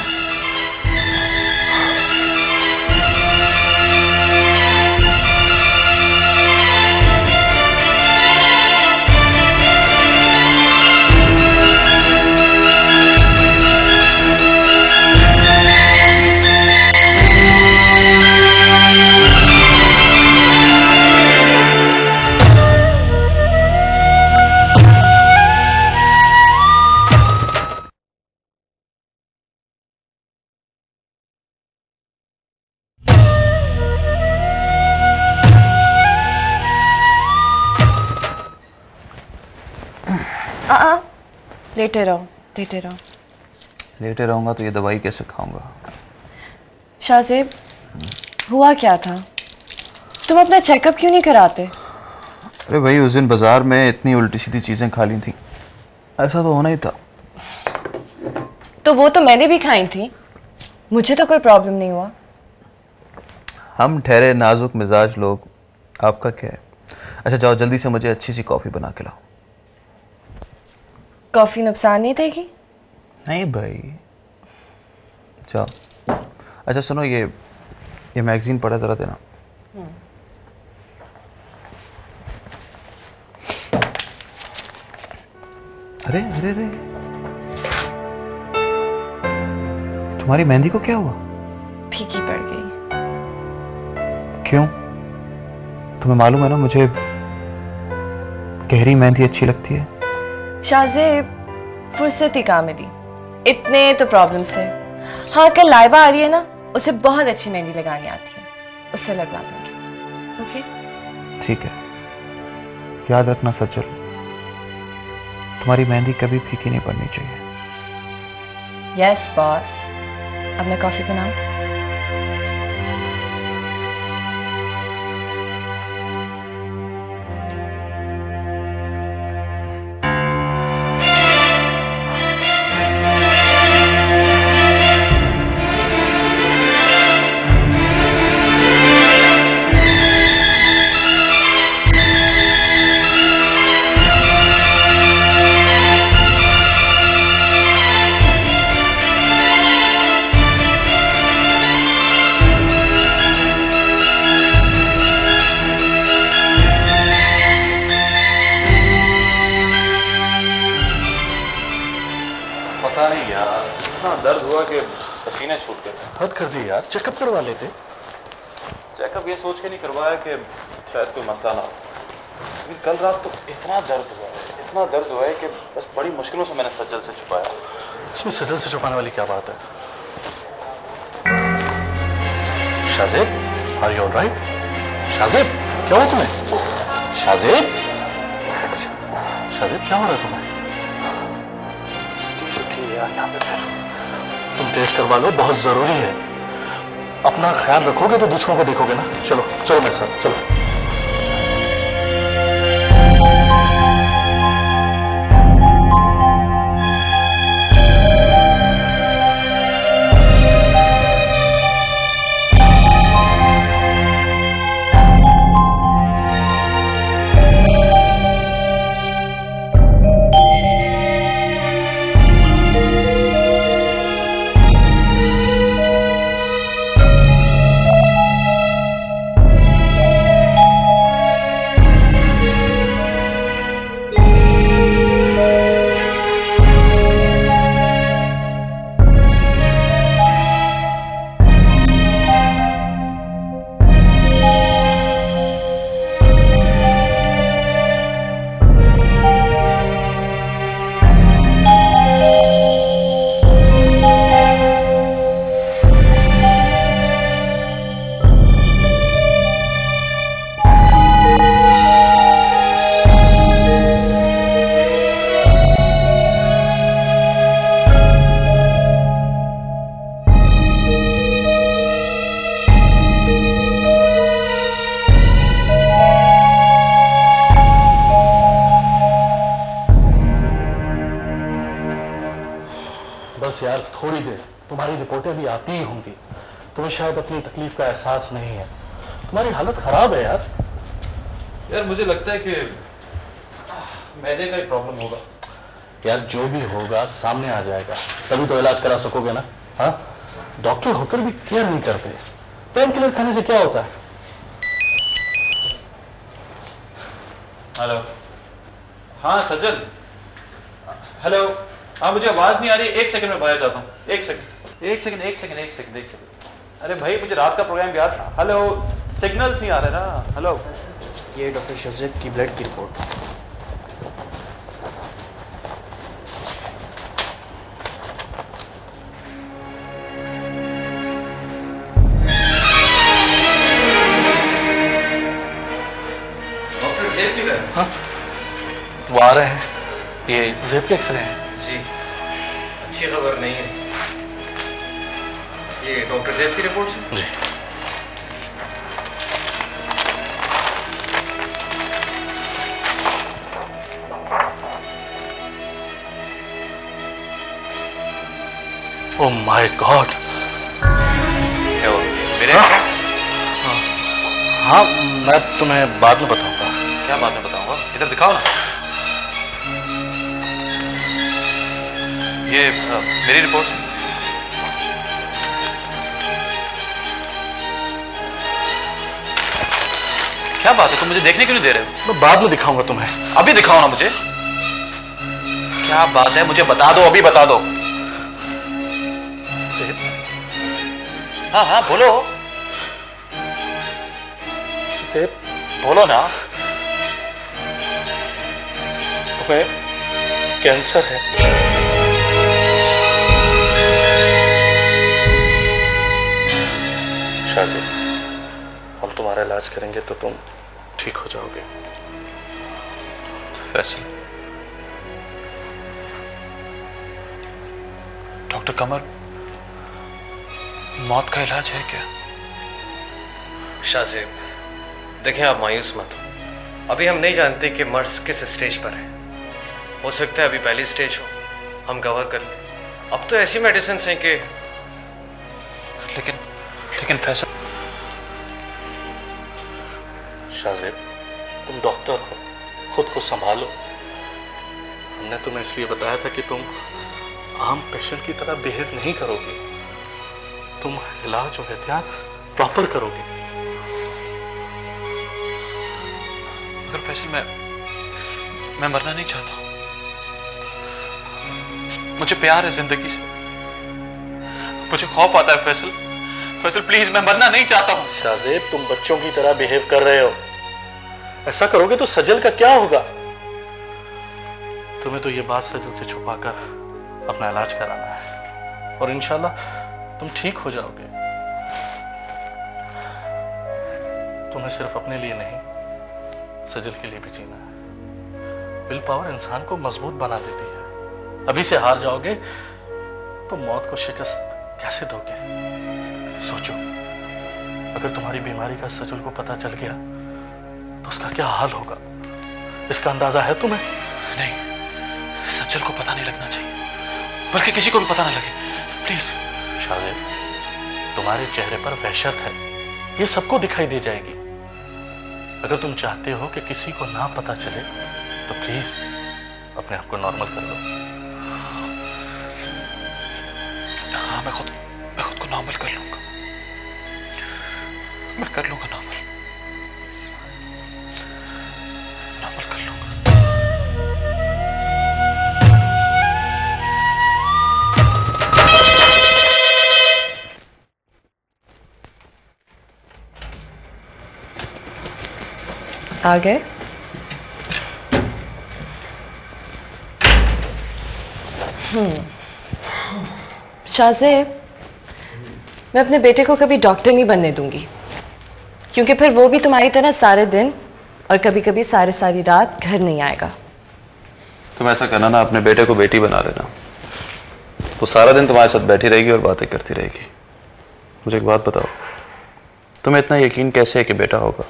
लेटे रहो, लेटे रहो। लेटे रहूंगा तो ये दवाई कैसे खाऊंगा? शाज़ेब हुआ क्या था? तुम अपना चेकअप क्यों नहीं कराते? अरे भाई उस दिन बाजार में इतनी उल्टी सीधी चीजें खा ली थी, ऐसा तो होना ही था। तो वो तो मैंने भी खाई थी, मुझे तो कोई प्रॉब्लम नहीं हुआ। हम ठहरे नाजुक मिजाज लोग, आपका क्या है? अच्छा जाओ जल्दी से मुझे अच्छी सी कॉफ़ी बना के लाओ। कॉफ़ी नुकसान नहीं देगी? नहीं भाई जाओ। अच्छा सुनो, ये मैगजीन पढ़ा जरा देना। अरे अरे अरे, तुम्हारी मेहंदी को क्या हुआ? फीकी पड़ गई। क्यों? तुम्हें मालूम है ना मुझे गहरी मेहंदी अच्छी लगती है। शाहजेब, फुर्सत ही कहाँ मिली, इतने तो प्रॉब्लम्स थे। हाँ कल लाइबा आ रही है ना, उसे बहुत अच्छी मेहंदी लगानी आती है, उससे लगवा दूंगी। ओके ठीक है, याद रखना सज्जल, तुम्हारी मेहंदी कभी फीकी नहीं पड़नी चाहिए। Yes boss. अब मैं कॉफी बनाऊं? पता नहीं यार, इतना दर्द हुआ कि पसीने छूट गए। हद कर दी यार, चेकअप करवा लेते। चेकअप ये सोच के नहीं करवाया कि शायद कोई मसला ना हो, लेकिन कल रात तो इतना दर्द हुआ है, इतना दर्द हुआ है कि बस बड़ी मुश्किलों से मैंने सज्जल से छुपाया। इसमें सजल से छुपाने वाली क्या बात है? Shahzeb, are you alright? Shahzeb, क्या हुआ तुम्हें? शाहजेब, शाहजेब क्या हो रहा है तुम्हें? यहाँ पे तुम टेस्ट करवा लो, बहुत जरूरी है। अपना ख्याल रखोगे तो दूसरों को देखोगे ना। चलो चलो मेरे साथ चलो। बस यार थोड़ी देर, तुम्हारी रिपोर्टें भी आती ही होंगी। तुम्हें शायद अपनी तकलीफ का एहसास नहीं है। तुम्हारी हालत खराब है यार। यार मुझे लगता है कि मैदे का ही प्रॉब्लम होगा। यार जो भी होगा सामने आ जाएगा, तभी तो इलाज करा सकोगे ना। हाँ, डॉक्टर होकर भी केयर नहीं करते। पेन किलर खाने से क्या होता है? हेलो, हाँ सज्जन, हेलो, हाँ मुझे आवाज नहीं आ रही, एक सेकंड में बाहर जाता हूँ। एक सेकंड। अरे भाई मुझे रात का प्रोग्राम याद। हेलो, सिग्नल्स नहीं आ रहे ना। हेलो, ये डॉक्टर शाहजेब की ब्लड की रिपोर्ट। डॉक्टर जेब किधर? हाँ, वो आ रहे हैं। ये जेब के एक्सरे हैं। जी, अच्छी खबर नहीं है। ये डॉक्टर जेब की रिपोर्ट से? जी। Oh my god. क्या हुआ? मेरे हाँ, मैं तुम्हें बाद में बताऊंगा। क्या बाद में बताऊंगा? इधर दिखाओ ना। ये मेरी रिपोर्ट है। क्या बात है, तुम मुझे देखने क्यों नहीं दे रहे हो? मैं बाद में दिखाऊंगा तुम्हें। अभी दिखाओ ना मुझे। क्या बात है, मुझे बता दो, अभी बता दो। हाँ हाँ बोलो। बोलो ना। तुम्हें कैंसर है। शाज़ेब, हम तुम्हारा इलाज करेंगे तो तुम ठीक हो जाओगे। फैसल, डॉक्टर कमर, मौत का इलाज है क्या? शाज़ेब, देखें आप मायूस मत हो। अभी हम नहीं जानते कि मर्ज किस स्टेज पर है। हो सकता है अभी पहली स्टेज हो, हम कवर कर लें। अब तो ऐसी मेडिसिन हैं कि लेकिन फैसल। शाज़ेब, तुम डॉक्टर हो, खुद को संभालो। हमने तुम्हें इसलिए बताया था कि तुम आम पेशेंट की तरह बिहेव नहीं करोगे। तुम इलाज और एहतियात प्रॉपर करोगे। मगर फैसल, मैं मरना नहीं चाहता हूं। मुझे प्यार है जिंदगी से। मुझे खौफ आता है फैसल। फैसल प्लीज, मैं मरना नहीं चाहता हूं। शाज़ेब, तुम बच्चों की तरह बिहेव कर रहे हो। ऐसा करोगे तो सजल का क्या होगा? तुम्हें तो ये बात सजल से छुपाकर अपना इलाज कराना है और इंशाल्लाह तुम ठीक हो जाओगे। तुम्हें सिर्फ अपने लिए नहीं, सजल के लिए भी जीना है। विल पावर इंसान को मजबूत बना देती है। अभी से हार जाओगे तो मौत को शिकस्त कैसे दोगे? सोचो, अगर तुम्हारी बीमारी का सजल को पता चल गया तो उसका क्या हाल होगा? इसका अंदाजा है तुम्हें? नहीं, सजल को पता नहीं लगना चाहिए, बल्कि किसी को भी पता ना लगे, प्लीज। शाज़ेब, तुम्हारे चेहरे पर वहशत है, ये सबको दिखाई दे जाएगी। अगर तुम चाहते हो कि किसी को ना पता चले तो प्लीज अपने आप को नॉर्मल कर लो। हाँ, मैं खुद को नॉर्मल कर लूंगा। मैं कर लूंगा नॉर्मल कर लूंगा। आ गए? शाज़ेब, मैं अपने बेटे को कभी डॉक्टर नहीं बनने दूंगी, क्योंकि फिर वो भी तुम्हारी तरह सारे दिन और कभी कभी सारी रात घर नहीं आएगा। तुम ऐसा करना ना, अपने बेटे को बेटी बना लेना। वो सारा दिन तुम्हारे साथ बैठी रहेगी और बातें करती रहेगी। मुझे एक बात बताओ, तुम्हें इतना यकीन कैसे है कि बेटा होगा?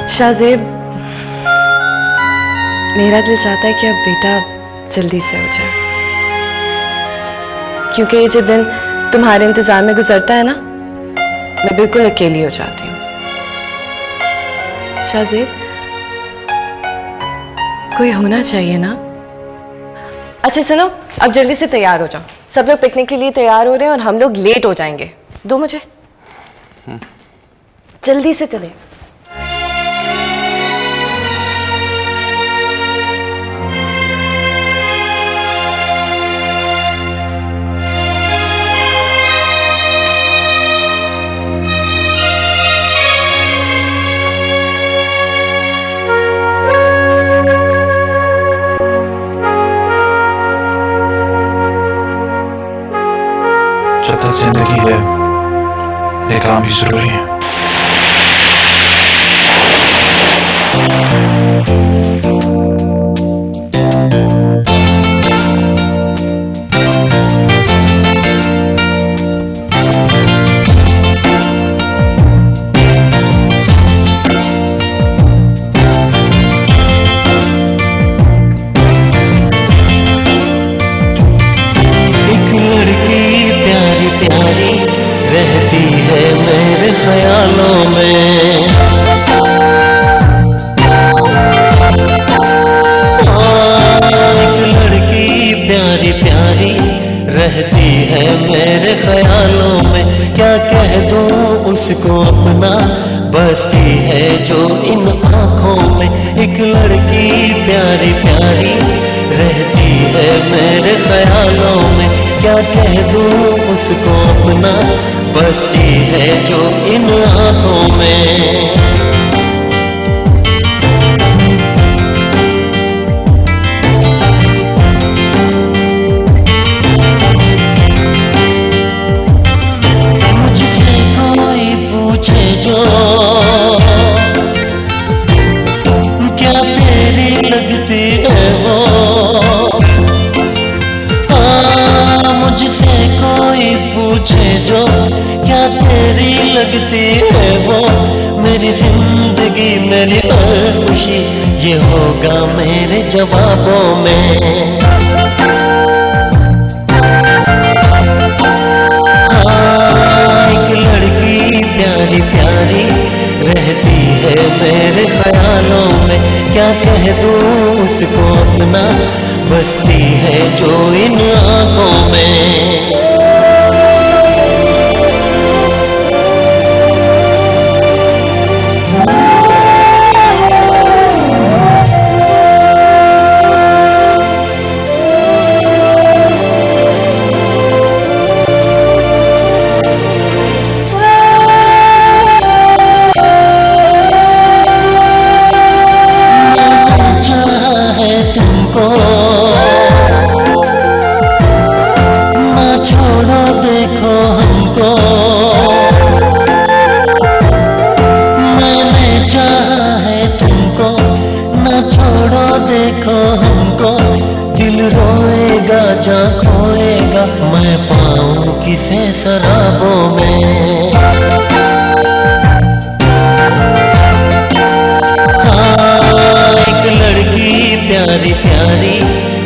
शाज़ेब, मेरा दिल चाहता है कि अब बेटा जल्दी से हो जाए, क्योंकि ये जो दिन तुम्हारे इंतजार में गुजरता है ना, मैं बिल्कुल अकेली हो जाती हूँ। शाज़ेब, कोई होना चाहिए ना? अच्छा सुनो, अब जल्दी से तैयार हो जाओ। सब लोग पिकनिक के लिए तैयार हो रहे हैं और हम लोग लेट हो जाएंगे। दो मुझे, जल्दी से चले। जब तक जिंदगी है, ये काम भी जरूरी है। एक लड़की प्यारी प्यारी रहती एक लड़की प्यारी प्यारी रहती है मेरे ख्यालों में, क्या कह दूं उसको अपना, बसती है जो इन आंखों में। मुझसे कोई पूछे जो क्या तेरी लगती है वो, मुझसे कोई पूछे जो क्या तेरी लगती है वो, मेरी जिंदगी मेरी हर खुशी ये होगा मेरे जवाबों में। हाँ, एक लड़की प्यारी प्यारी रहती है मेरे ख्यालों में, क्या कह दूं उसको अपना, बसती है जो इन आंखों में। किसे शराबों में। हाँ, एक लड़की प्यारी प्यारी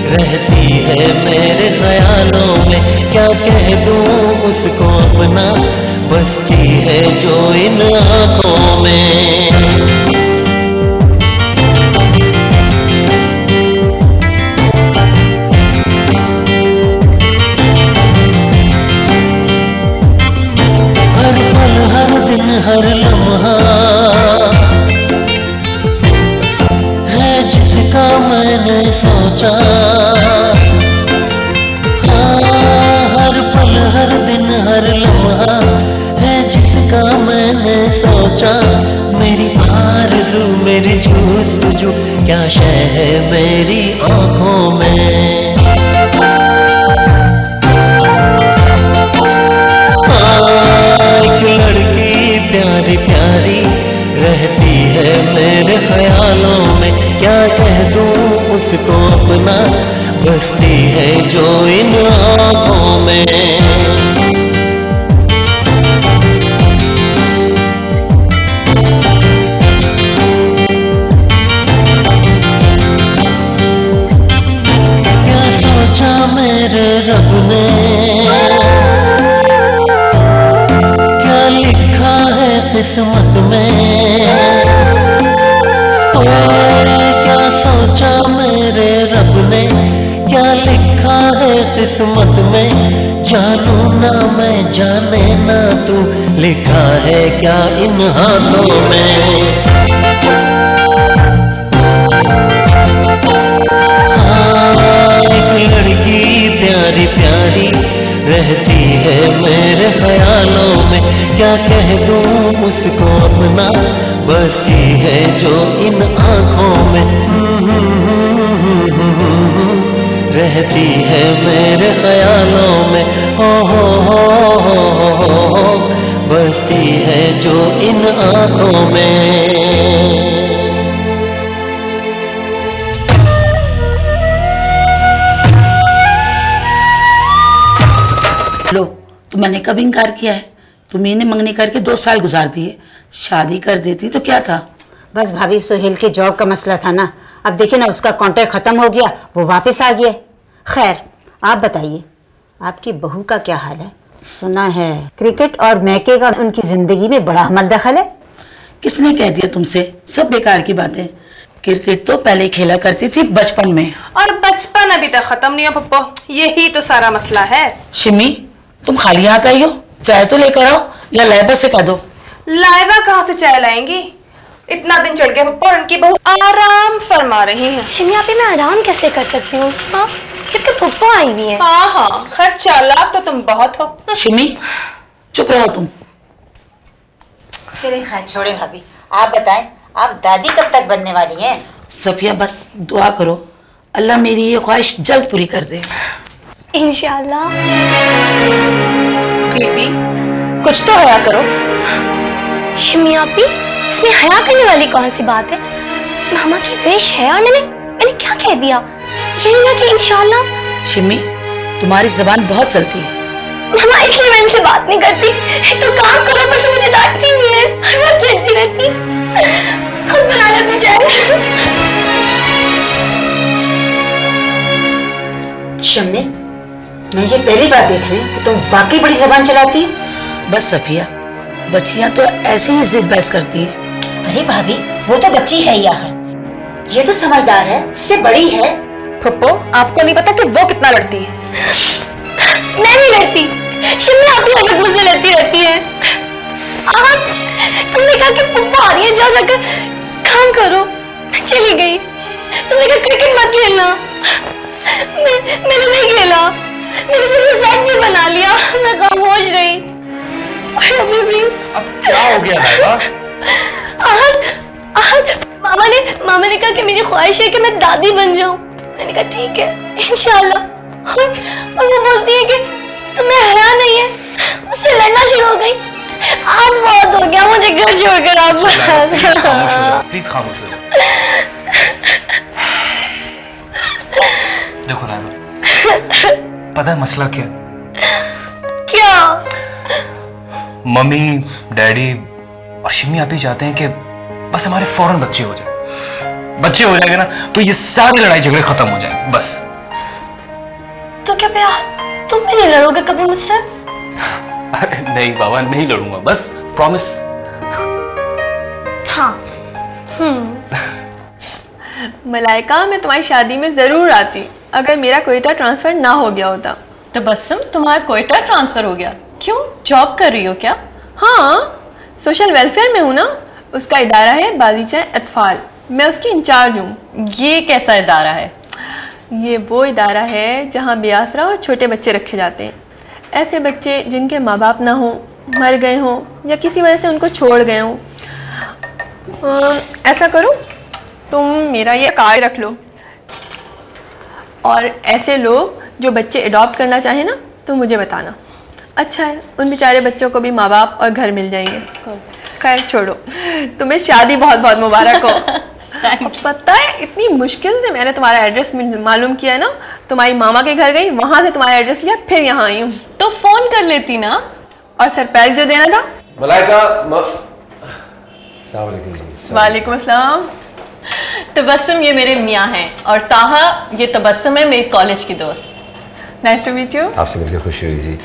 रहती है मेरे ख्यालों में, क्या कह दूं उसको अपना, बसती है जो इन आंखों में। हर लम्हा है जिसका मैंने सोचा, हर पल हर दिन हर लम्हा है जिसका मैंने सोचा, मेरी आरज़ू मेरी जुस्तजू क्या शय है मेरी आंखों में। प्यारी प्यारी रहती है मेरे ख्यालों में, क्या कह दूं उसको अपना, बसती है जो इन आंखों में। क्या सोचा मेरे रब ने, किस्मत में, क्या सोचा मेरे रब ने, क्या लिखा है किस्मत में, जानू ना मैं जाने ना तू, लिखा है क्या इन हाथों में। हाँ, एक लड़की प्यारी प्यारी रहती है मेरे ख्यालों में, क्या कह दूं उसको अपना, बसती है जो इन आंखों में। रहती है मेरे ख्यालों में, हो, बसती है जो इन आंखों में। लो, तो मैंने कब इनकार किया है? तुम्ही ने मंगनी करके 2 साल गुजार दिए, शादी कर देती तो क्या था। बस भाभी, सोहेल के जॉब का मसला था ना, अब देखिए ना उसका कॉन्ट्रैक्ट खत्म हो गया, वो वापस आ गया। खैर आप बताइए, आपकी बहू का क्या हाल है? सुना है क्रिकेट और मैके का उनकी जिंदगी में बड़ा हमल दखल है। किसने कह दिया तुमसे? सब बेकार की बातें। क्रिकेट तो पहले खेला करती थी बचपन में, और बचपन अभी तक खत्म नहीं हो पप्पो, यही तो सारा मसला है। शिमी, तुम खाली हाथ आई हो, चाय तो लेकर आओ या लाइबा से कह दो। लाइबा कहाँ से चाय लाएंगी? इतना दिन चढ़ गया पप्पा और उनकी बहू आराम फरमा रही है। शिमी आप मैं आराम कैसे कर सकती हूँ? हाँ, क्योंकि पप्पा आई हुई है। हाँ हाँ, खैर चालाक तो तुम बहुत हो। शिमी चुप रहो तुम। चलिए खैर छोड़े भाभी, आप बताएं आप दादी कब तक बनने वाली हैं? सफिया बस दुआ करो अल्लाह मेरी ये ख्वाहिश जल्द पूरी कर दे। इंशाल्लाह। बीबी कुछ तो हया करो। शिमी आपी इसमें हया करने वाली कौन सी बात है? मामा की विश है और मैंने क्या कह दिया? यही ना कि इंशाल्लाह। शिमी तुम्हारी जबान बहुत चलती है। मामा इसलिए मैं इनसे बात नहीं करती। एक तो काम करो पर से मुझे डांटती भी है, हर वक्त लड़ती रहती। खुद बना लेती चाहे। शम्मी, मैं ये पहली बार देख रही हूँ कि तुम वाकई बड़ी जबान चलाती है। बस सफिया बच्चियां तो ऐसे ही जिद बहस करती है। अरे भाभी वो तो बच्ची है या है, ये तो समझदार है, उससे बड़ी है। पप्पो आपको नहीं पता कि वो कितना लड़ती है। मैं नहीं लड़ती, शिमी आप ही हर वक्त मुझसे लड़ती रहती है। तुमने कहा कि पप्पा आ रही है, जाओ जाकर काम करो। मैं चली गई। तुमने कहा क्रिकेट मत खेलना, मैंने नहीं खेला। मैंने तुमसे सेट भी बना लिया, मैं खामोश रही। और अभी भी अब क्या हो गया नायबा? मामा ने कहा कि मेरी ख्वाहिश है कि मैं दादी बन जाऊं। मैंने कहा ठीक है इंशाल्लाह। और वो बोलती है कि तुम्हें हया नहीं है, मुझसे लड़ना शुरू हो गई। आप बहुत हो गया, मुझे घर छोड़कर आप प्लीज खामोश हो जाओ। देखो नायबा, पता है मसला क्या? क्या? मम्मी डैडी और शिमी आप ही चाहते हैं कि बस हमारे फौरन बच्चे हो जाए। बच्चे हो जाएंगे ना तो ये सारी लड़ाई झगड़े खत्म हो जाएंगे बस। तो क्या प्यार तुम भी नहीं लड़ोगे कभी मुझसे? अरे नहीं बाबा, नहीं लड़ूंगा, बस प्रॉमिस। हाँ। मलाइका मैं तुम्हारी शादी में जरूर आती अगर मेरा कोयटा ट्रांसफर ना हो गया होता। तबस्सुम तुम्हारा कोयटा ट्रांसफर हो गया? क्यों, जॉब कर रही हो क्या? हाँ, सोशल वेलफेयर में हूँ ना। उसका इदारा है बागीचा अतफाल, मैं उसकी इंचार्ज हूँ। ये कैसा इदारा है? ये वो इदारा है जहाँ बेआसरा और छोटे बच्चे रखे जाते हैं। ऐसे बच्चे जिनके माँ बाप ना हो, मर गए हों या किसी वजह से उनको छोड़ गए हों। ऐसा करो, तुम मेरा ये कार्ड रख लो, और ऐसे लोग जो बच्चे अडॉप्ट करना चाहें ना तो मुझे बताना। अच्छा है, उन बेचारे बच्चों को भी माँ बाप और घर मिल जाएंगे। खैर छोड़ो, तुम्हें शादी बहुत बहुत मुबारक हो। पता है इतनी मुश्किल से मैंने तुम्हारा एड्रेस मालूम किया है ना। तुम्हारी मामा के घर गई, वहां से तुम्हारा एड्रेस लिया, फिर यहाँ आई हूँ। तो फोन कर लेती ना। और सर पैक जो देना था। मलाइका वालेकुम अस्सलाम। तबस्सुम ये मेरे मियाँ हैं और ताहा ये तबस्सुम है मेरी कॉलेज की दोस्त। Nice to meet you. आपसे मिलकर खुशी हुई जी।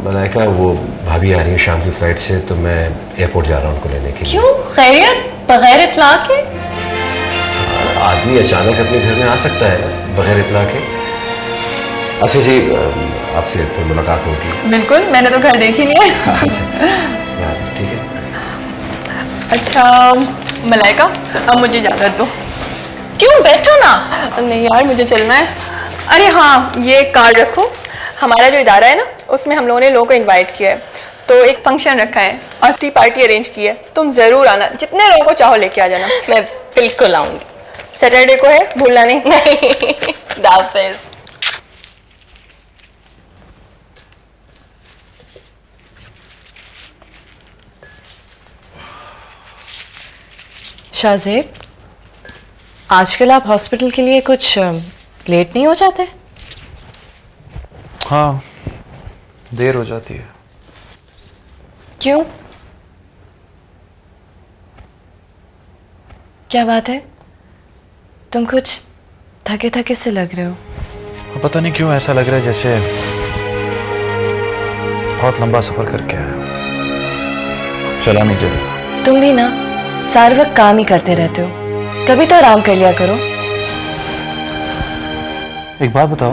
मलाइका वो भाभी आ रही है शाम की फ्लाइट से, तो मैं एयरपोर्ट जा रहा हूँ उनको लेने के लिए। क्यों, खैरियत? बगैर इत्तला के? आदमी अचानक अपने घर में आ सकता है बगैर इत्तला के। अच्छा जी, आपसे फिर मुलाकात होगी। बिल्कुल, मैंने तो घर देख ही लिया। ठीक है। अच्छा मलाइका, अब मुझे इजाजत दो। क्यों, बैठो ना। नहीं यार, मुझे चलना है। अरे हाँ, ये कार्ड रखो। हमारा जो इदारा है ना, उसमें हम लोगों ने लोगों को इनवाइट किया है, तो एक फंक्शन रखा है और टी पार्टी अरेंज की है। तुम जरूर आना, जितने लोगों को चाहो लेके आ जाना। मैं बिल्कुल आऊंगी। सैटरडे को है, भूलना नहीं। हाफिज़। शाहजेब, आजकल आप हॉस्पिटल के लिए कुछ लेट नहीं हो जाते? हाँ, देर हो जाती है। क्यों? क्या बात है? तुम कुछ थके थके से लग रहे हो। पता नहीं क्यों ऐसा लग रहा है जैसे बहुत लंबा सफर करके आया, चला नहीं जाएगा। तुम भी ना सारे वक्त काम ही करते रहते हो, कभी तो आराम कर लिया करो। एक बात बताओ,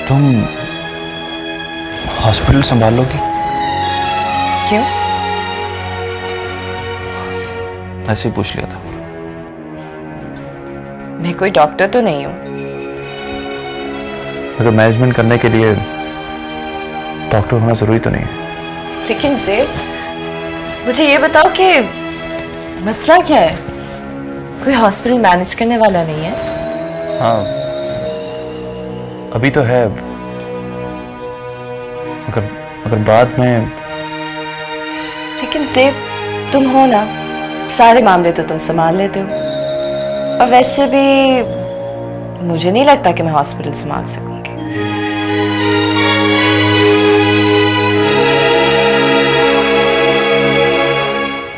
तुम हॉस्पिटल संभाल लोगी? क्यों? ऐसे ही पूछ लिया था। मैं कोई डॉक्टर तो नहीं हूँ। अगर मैनेजमेंट करने के लिए डॉक्टर होना जरूरी तो नहीं है। लेकिन ज़ेब, मुझे ये बताओ कि मसला क्या है? कोई हॉस्पिटल मैनेज करने वाला नहीं है? हाँ, अभी तो है, अगर बाद में। लेकिन ज़ेब, तुम हो ना, सारे मामले तो तुम संभाल लेते हो। और वैसे भी मुझे नहीं लगता कि मैं हॉस्पिटल संभाल सकूंगी।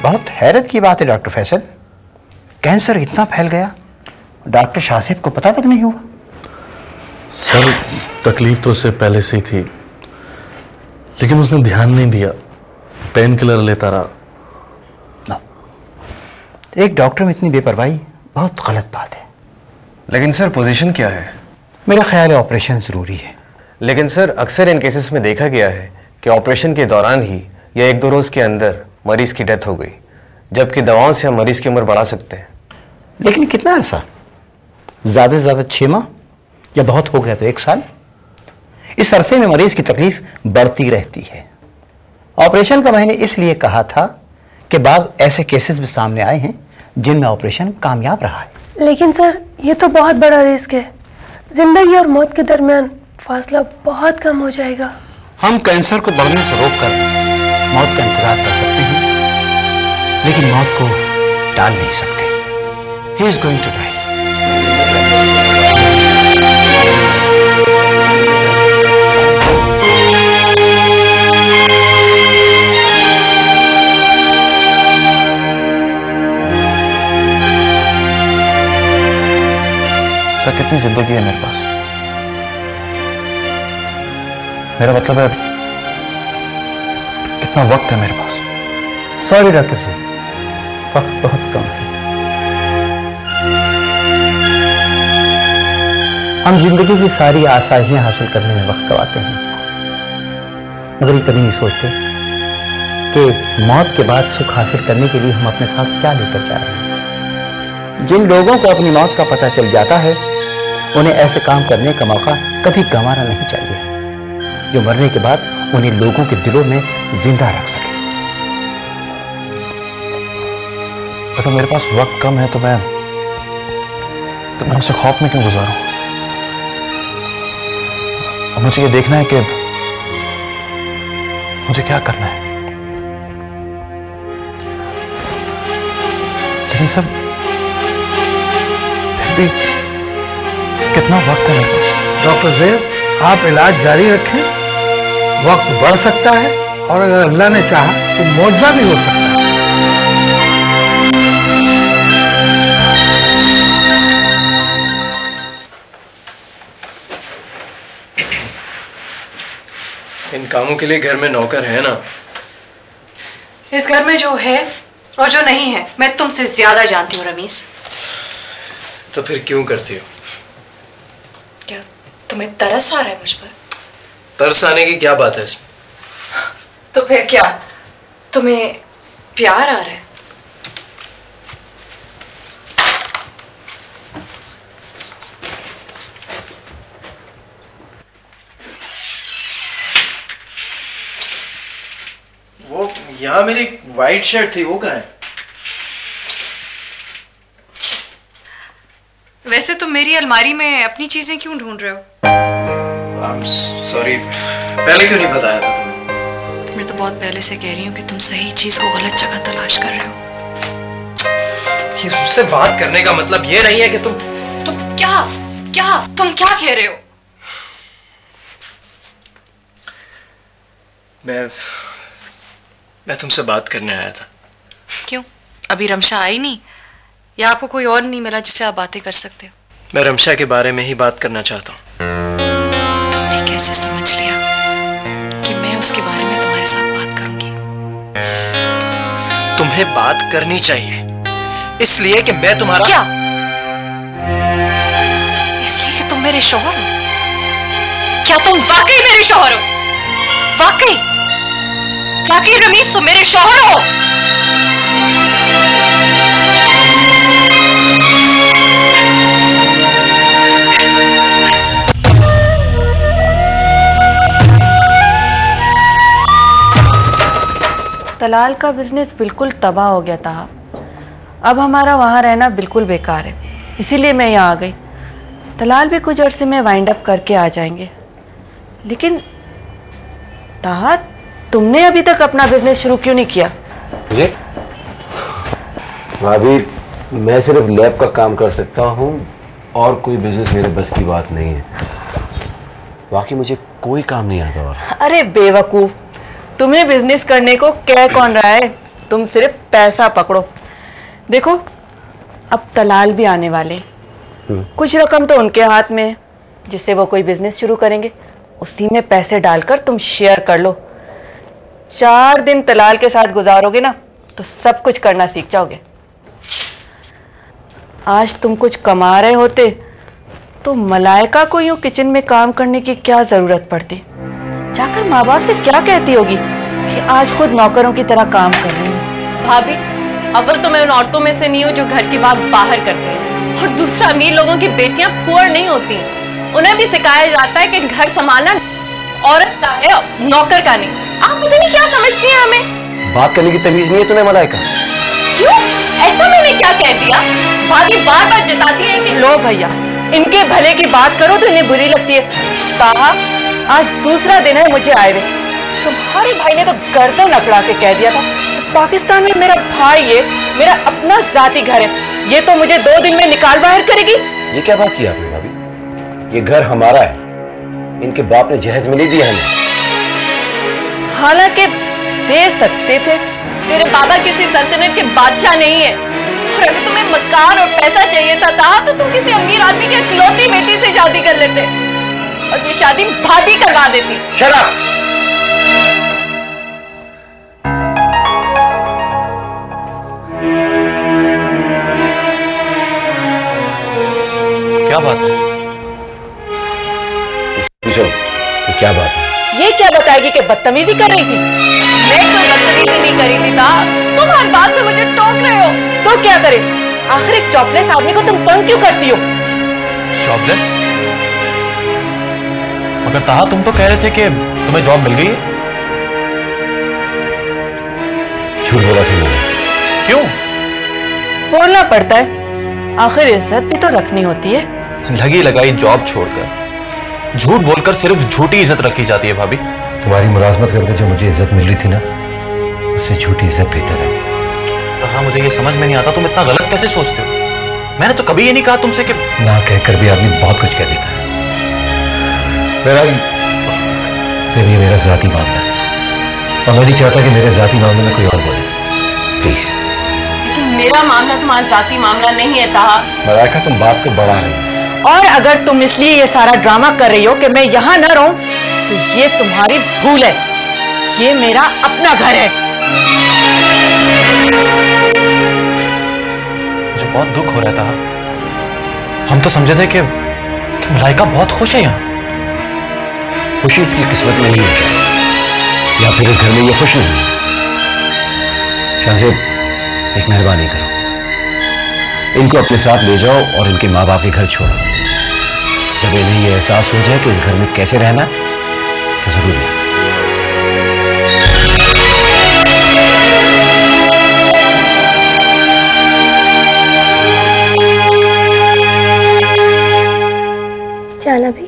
बहुत हैरत की बात है डॉक्टर फैसल, कैंसर इतना फैल गया, डॉक्टर शाहज़ेब को पता तक नहीं हुआ। सर, तकलीफ तो उससे पहले से ही थी, लेकिन उसने ध्यान नहीं दिया, पेन किलर लेता रहा। ना, एक डॉक्टर में इतनी बेपरवाही बहुत गलत बात है। लेकिन सर पोजीशन क्या है? मेरा ख्याल है ऑपरेशन जरूरी है। लेकिन सर अक्सर इन केसेस में देखा गया है कि ऑपरेशन के दौरान ही या 1-2 रोज के अंदर मरीज की डेथ हो गई, जबकि दवाओं से हम मरीज की उम्र बढ़ा सकते हैं। लेकिन कितना अरसा? ज्यादा से ज्यादा 6 माह, या बहुत हो गया तो 1 साल। इस अरसे में मरीज की तकलीफ बढ़ती रहती है। ऑपरेशन का मैंने इसलिए कहा था कि बाज ऐसे केसेस भी सामने आए हैं जिनमें ऑपरेशन कामयाब रहा है। लेकिन सर, ये तो बहुत बड़ा रिस्क है। जिंदगी और मौत के दरमियान फासला बहुत कम हो जाएगा। हम कैंसर को बढ़ने से रोककर मौत का इंतजार कर सकते हैं, लेकिन मौत को टाल नहीं सकते। He is going to die. Sir, कितनी जिंदगी है मेरे पास? मेरा मतलब है कितना वक्त है मेरे पास? सॉरी डॉक्टर साहब, वक्त बहुत कम है। हम जिंदगी की सारी आसाइयां हासिल करने में वक्त गवाते हैं, मगर ये कभी नहीं सोचते कि मौत के बाद सुख हासिल करने के लिए हम अपने साथ क्या लेकर जा रहे हैं। जिन लोगों को अपनी मौत का पता चल जाता है, उन्हें ऐसे काम करने का मौका कभी गंवाना नहीं चाहिए, जो मरने के बाद उन्हें लोगों के दिलों में जिंदा रख सके। अगर मेरे पास वक्त कम है तो मैं उसे खौफ में क्यों गुजारूं? और मुझे ये देखना है कि मुझे क्या करना है। लेकिन सब फिर भी कितना वक्त है मेरे पास? डॉक्टर ज़ेब, आप इलाज जारी रखें, वक्त बढ़ सकता है और अगर अल्लाह ने चाहा तो मौजज़ा भी हो सकता है। इन कामों के लिए घर में नौकर है ना? इस घर में जो है और जो नहीं है मैं तुमसे ज्यादा जानती हूँ रमीस। तो फिर क्यों करती हो? क्या तुम्हें तरस आ रहा है मुझ पर? तरस आने की क्या बात है इसमें? तो फिर क्या तुम्हें प्यार आ रहा है? वो यहाँ मेरी वाइट शर्ट थी, वो कहाँ है? वैसे तुम मेरी अलमारी में अपनी चीजें क्यों ढूंढ रहे हो? सॉरी, पहले क्यों नहीं बताया था तुम्हें? मैं तो बहुत पहले से कह रही हूँ कि तुम सही चीज को गलत जगह तलाश कर रहे हो। ये मुझसे बात करने का मतलब ये नहीं है कि तुम तुम क्या कह रहे हो? मैं तुमसे बात करने आया था। क्यों? अभी रमशा आई नहीं या आपको कोई और नहीं मिला जिससे आप बातें कर सकते हो? मैं रमशा के बारे में ही बात करना चाहता हूँ। तुमने कैसे समझ लिया कि मैं उसके बारे में तुम्हारे साथ बात करूंगी? तुम्हें बात करनी चाहिए इसलिए कि मैं तुम्हारा क्या? इसलिए कि तुम मेरे शौहर हो? क्या तुम वाकई मेरे शौहर हो? वाकई? बाकी रमीज तुम मेरे शौहर हो। तलाल का बिजनेस बिल्कुल तबाह हो गया था। अब हमारा वहाँ रहना बिल्कुल बेकार है, इसीलिए मैं यहाँ आ गई। तलाल भी कुछ अरसे में वाइंड अप करके आ जाएंगे। लेकिन ताहा, तुमने अभी तक अपना बिजनेस शुरू क्यों नहीं किया? जी भाभी, मैं सिर्फ लैब का काम कर सकता हूँ और कोई बिजनेस मेरे बस की बात नहीं है। बाकी मुझे कोई काम नहीं आता। और अरे बेवकूफ, तुम्हें बिजनेस करने को कह कौन रहा है? तुम सिर्फ पैसा पकड़ो। देखो, अब तलाल भी आने वाले, कुछ रकम तो उनके हाथ में है जिससे वो कोई बिजनेस शुरू करेंगे। उसी में पैसे डालकर तुम शेयर कर लो। 4 दिन तलाल के साथ गुजारोगे ना तो सब कुछ करना सीख जाओगे। आज तुम कुछ कमा रहे होते तो मलाइका को यूं किचन में काम करने की क्या जरूरत पड़ती? जाकर माँ बाप से क्या कहती होगी कि आज खुद नौकरों की तरह काम कर रही हूँ। भाभी, अव्वल तो मैं उन औरतों में से नहीं हूँ जो घर की बात बाहर करते हैं, और दूसरा अमीर लोगों की बेटियां फुअर नहीं होती। उन्हें भी सिखाया जाता है कि घर संभालना औरत का है, नौकर का नहीं। आप पता नहीं क्या समझती हैं हमें। बात करने की तमीज नहीं है तुम्हें मलाइका? क्यों? ऐसा मैंने क्या कह दिया? भाभी बार बार जताती है कि लो भैया, इनके भले की बात करो तो इन्हें बुरी लगती है। ताहा, आज दूसरा दिन है मुझे आए हुए। तुम्हारे भाई ने तो गर्दन अकड़ा के कह दिया था पाकिस्तान में मेरा भाई है, मेरा अपना जाती घर है, ये तो मुझे 2 दिन में निकाल बाहर करेगी। ये क्या बात की आपने भाभी? ये घर हमारा है, इनके बाप ने जहेज में नहीं दिया हमें। हालांकि दे सकते थे। तेरे बाबा किसी सल्तनत के बादशाह नहीं है, और अगर तुम्हें मकान और पैसा चाहिए था तो तुम किसी अमीर आदमी की इकलौती बेटी से शादी कर लेते और ये शादी भाभी करवा देती। शराब। क्या बात है? पूछो तो क्या बात है? ये क्या बताएगी कि बदतमीजी कर रही थी? मैं कोई बदतमीजी नहीं करी थी ताहा, तुम हर बात में मुझे टोक रहे हो। तो क्या करे? आखिर एक जॉबलेस आदमी को तुम तंग क्यों करती हो? जॉबलेस? मगर ताहा, तुम तो कह रहे थे कि तुम्हें जॉब मिल गई है। झूठ बोला था मैंने। क्यों? बोलना पड़ता है, आखिर इज्जत भी तो रखनी होती है। लगी लगाई जॉब छोड़कर झूठ बोलकर सिर्फ झूठी इज्जत रखी जाती है भाभी। तुम्हारी मुलाजमत करके जो मुझे इज्जत मिल रही थी ना, उससे झूठी इज्जत बेहतर है। ताहा, मुझे ये समझ में नहीं आता, तुम इतना गलत कैसे सोचते हो? मैंने तो कभी ये नहीं कहा तुमसे कि ना कहकर भी आदमी बहुत कुछ कह देता है। फिर ये मेरा जाती मामला है और मैं नहीं चाहता कि मेरे जाती मामले में कोई और बोले। प्लीज। लेकिन मेरा मामला तुम्हारा जाती मामला नहीं है ताहा। मलाइका, तुम बात को बढ़ा रही हो। और अगर तुम इसलिए ये सारा ड्रामा कर रही हो कि मैं यहाँ न रहूं, तो ये तुम्हारी भूल है। ये मेरा अपना घर है। मुझे बहुत दुख हो रहा था। हम तो समझे थे कि मलाइका बहुत खुश है यहाँ। खुशी इसकी किस्मत में नहीं है, या फिर इस घर में ये खुश नहीं है। शाहजेब, एक मेहरबानी करो, इनको अपने साथ ले जाओ और इनके माँ बाप के घर छोड़ो। जब इन्हें ये एहसास हो जाए कि इस घर में कैसे रहना तो जरूर है। जाना भी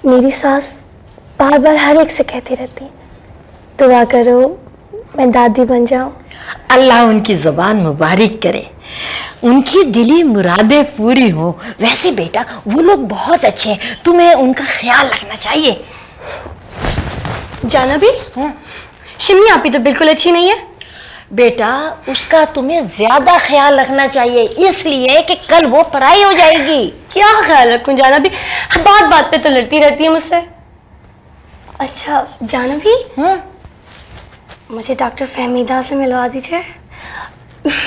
मेरी सास बार बार हर एक से कहती रहती, दुआ करो मैं दादी बन जाऊं। अल्लाह उनकी ज़ुबान मुबारक करे, उनकी दिली मुरादें पूरी हो। वैसे बेटा वो लोग बहुत अच्छे हैं, तुम्हें उनका ख्याल रखना चाहिए। जाना भी शिमी आपी तो बिल्कुल अच्छी नहीं है। बेटा उसका तुम्हें ज्यादा ख्याल रखना चाहिए, इसलिए कि कल वो पराई हो जाएगी। क्या ख्याल रखूं जाना भी? बात बात पे तो लड़ती रहती है मुझसे। अच्छा जाना भी, मुझे डॉक्टर फहमीदा से मिलवा दीजिए।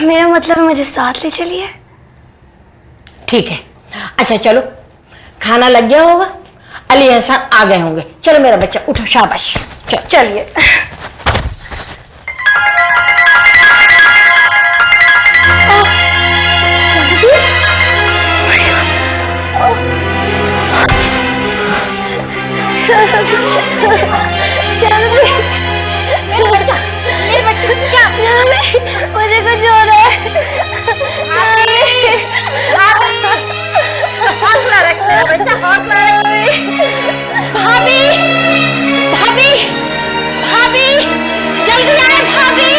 मेरा मतलब मुझे साथ ले चलिए। ठीक है, अच्छा चलो, खाना लग गया होगा, अली एहसान आ गए होंगे। चलो मेरा बच्चा उठो, शाबाश। चलिए। मुझे कुछ हो रहा है। हौसला रखना बेटा, हौसला भाभी, भाभी, भाभी, जल्दी आए भाभी।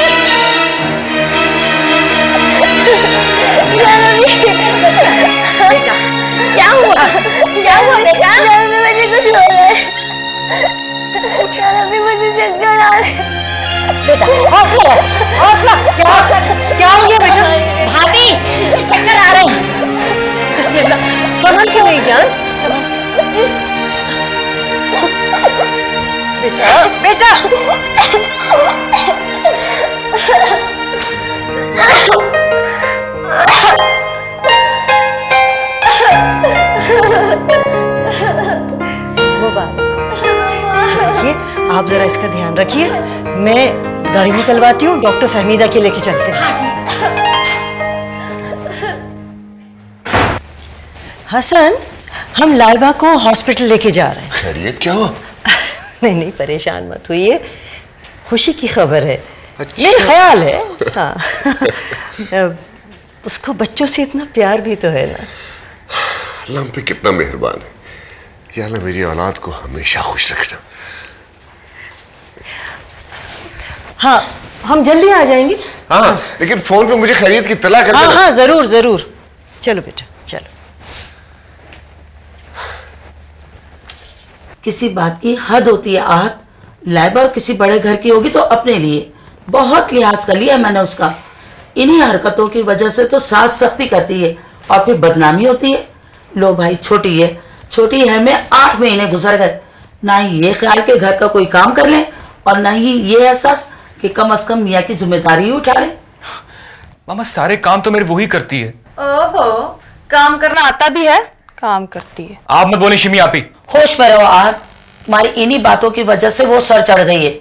बेटा क्या हुआ? क्या हुआ बेटा? मुझे कुछ हो रहा है। अभी मुझे चक्कर आ रहे हैं। बेटा हौसला, हौसला। क्या हो गया बेटा? भाभी इसे चक्कर आ रहे हैं। बिस्मिल्लाह, संभल के नहीं जान, संभल। बेटा बेटा चलिए आप जरा इसका ध्यान रखिए, मैं गाड़ी निकलवाती हूँ, डॉक्टर फहमीदा के लेके चलते हैं। हसन, हम लाइबा को हॉस्पिटल लेके जा रहे हैं। खैरियत क्या हुआ? नहीं परेशान मत हुई, खुशी की खबर है। अच्छा। मेरा ख्याल है हाँ। उसको बच्चों से इतना प्यार भी तो है ना। अल्लाह हम पे कितना मेहरबान है। या अल्लाह मेरी औलाद को हमेशा खुश रखना। हाँ हम जल्दी आ जाएंगे। हाँ लेकिन फोन पे मुझे खैरियत की इत्तला कर देना। हाँ जरूर जरूर। चलो बेटा चलो। किसी बात की हद होती है आहत। लाइबा किसी बड़े घर की होगी तो अपने लिए बहुत लिहाज कर लिया मैंने उसका। इन्हीं हरकतों की वजह से तो सास सख्ती करती है और फिर बदनामी होती है। लो भाई छोटी है में 8 महीने गुजर गए, ना ही ये ख्याल के घर का कोई काम कर ले और ना ही ये एहसास कि कम से कम मियाँ की जिम्मेदारी ही उठा ले। मामा सारे काम तो मेरी वही करती है। ओहो, काम करना आता भी है, काम करती है। आप मत बोले शिमी आपी। होश में रहो आहत, तुम्हारी इन्हीं बातों की वजह से वो सर चढ़ गई है।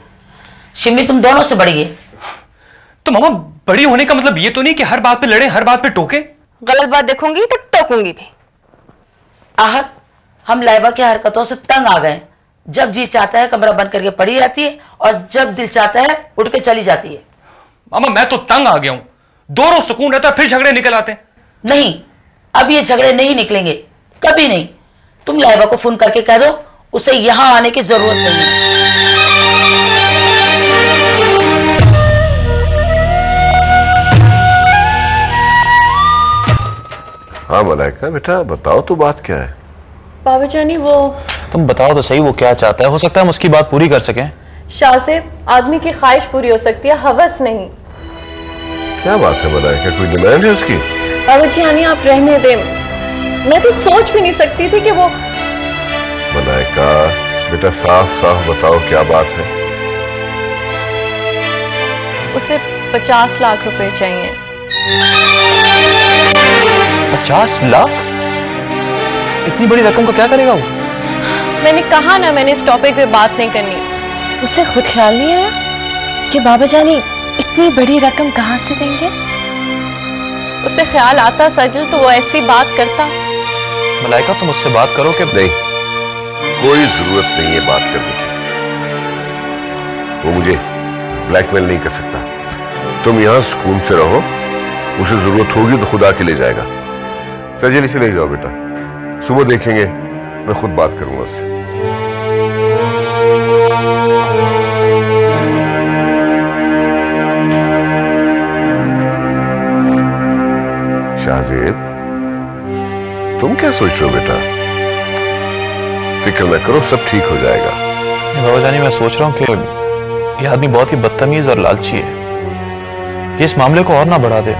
शिमी तुम दोनों से बड़ी है। तो मामा बड़ी होने का मतलब ये तो नहीं कि हर बात पे लड़े, हर बात पे टोके। गलत बात देखूंगी तो टोकूंगी भी। आहत, हम लाइबा की हरकतों से तंग आ गए। जब जी चाहता है कमरा बंद करके पड़ी रहती है और जब दिल चाहता है उठ के चली जाती है। मामा मैं तो तंग आ गया हूं। 2 रोज सुकून रहता है फिर झगड़े निकल आते हैं। नहीं, अब ये झगड़े नहीं निकलेंगे, कभी नहीं। तुम लाइबा को फोन करके कह दो उसे यहां आने की जरूरत नहीं है। हाँ मलाइका बेटा बताओ तो बात क्या है? बाबा जानी वो तुम बताओ तो सही वो क्या चाहता है। हो सकता है हम उसकी बात पूरी कर सकें। शाह से आदमी की ख्वाहिश पूरी हो सकती है, हवस नहीं। क्या बात है मलाइका, कोई डिमांड है उसकी? बाबा जानी आप रहने दें, मैं तो सोच भी नहीं सकती थी कि वो। मलाइका बेटा साफ साफ बताओ क्या बात है? उसे 50 लाख रुपए चाहिए। 50 लाख? इतनी बड़ी रकम को क्या करेगा वो? मैंने कहा ना मैंने इस टॉपिक पे बात नहीं करनी। उसे खुद ख्याल नहीं आया कि बाबा जानी इतनी बड़ी रकम कहां से देंगे? उसे ख्याल आता सजल तो वो ऐसी बात करता। मलाइका तुम उससे बात करो कि नहीं, कोई जरूरत नहीं है बात करने की। वो मुझे ब्लैकमेल नहीं कर सकता। तुम यहां सुकून से रहो, उसे जरूरत होगी तो खुदा के ले जाएगा। सजल इसे ले जाओ बेटा, सुबह देखेंगे, मैं खुद बात करूंगा उससे। शाहजेब तुम क्या सोच रहे हो बेटा? फिक्र न करो, सब ठीक हो जाएगा। बाबा जानी मैं सोच रहा हूँ कि यह आदमी बहुत ही बदतमीज और लालची है। ये इस मामले को और ना बढ़ा दे।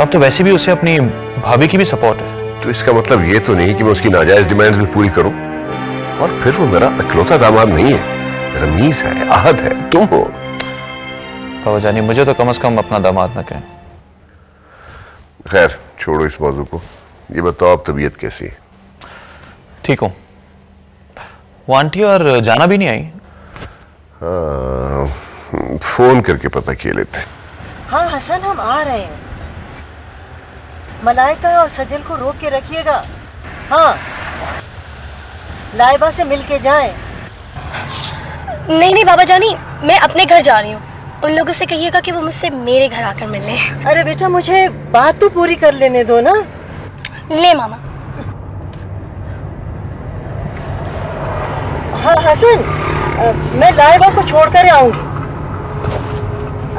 अब तो वैसे भी उसे अपनी भाभी की भी सपोर्ट है। तो इसका मतलब ये तो नहीं कि मैं उसकी नाजायज डिमांड्स भी पूरी करूं। और फिर वो मेरा इकलौता दामाद नहीं है, रमीज है, आहद है, तुम हो। बाबा जानी मुझे तो कम से कम अपना दामाद न कहें। खैर छोड़ो इस मौजू को, ये बताओ अब तबीयत कैसी है? ठीक हूँ। वो आंटी और जाना भी नहीं आई? फोन करके पता किए लेते। हाँ हसन, हम आ रहे हैं। मलाइका और सजल को रोक के रखिएगा। हाँ, लाइबा से मिल के जाएं। नहीं नहीं बाबा जानी, मैं अपने घर जा रही हूँ। उन लोगों से कहिएगा कि वो मुझसे मेरे घर आकर मिल लें। अरे बेटा, मुझे बात तो पूरी कर लेने दो ना। ले मामा। हाँ हसन, मैं लाइबा को छोड़कर आऊंगी।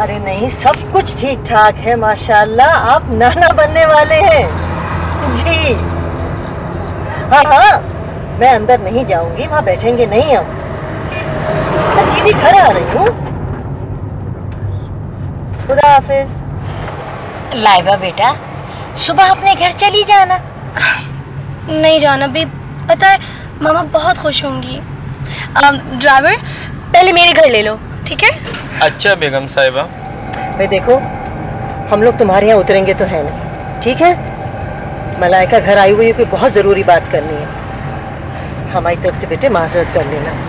अरे नहीं, सब कुछ ठीक ठाक है माशाल्लाह। आप नाना बनने वाले हैं जी। हाँ हाँ, मैं अंदर नहीं जाऊंगी, वहां बैठेंगे नहीं हम। मैं सीधी घर आ रही हूँ। खुदा हाफिज। लाइबा बेटा, सुबह अपने घर चली जाना। नहीं जाना भी, पता है मामा बहुत खुश होंगी। ड्राइवर, पहले मेरे घर ले लो, ठीक है? अच्छा बेगम साहिबा। भाई देखो, हम लोग तुम्हारे यहाँ उतरेंगे तो है नहीं, ठीक है? मलाइका घर आई हुई है, कोई बहुत जरूरी बात करनी है। हमारी तरफ से बेटे माजरत कर लेना।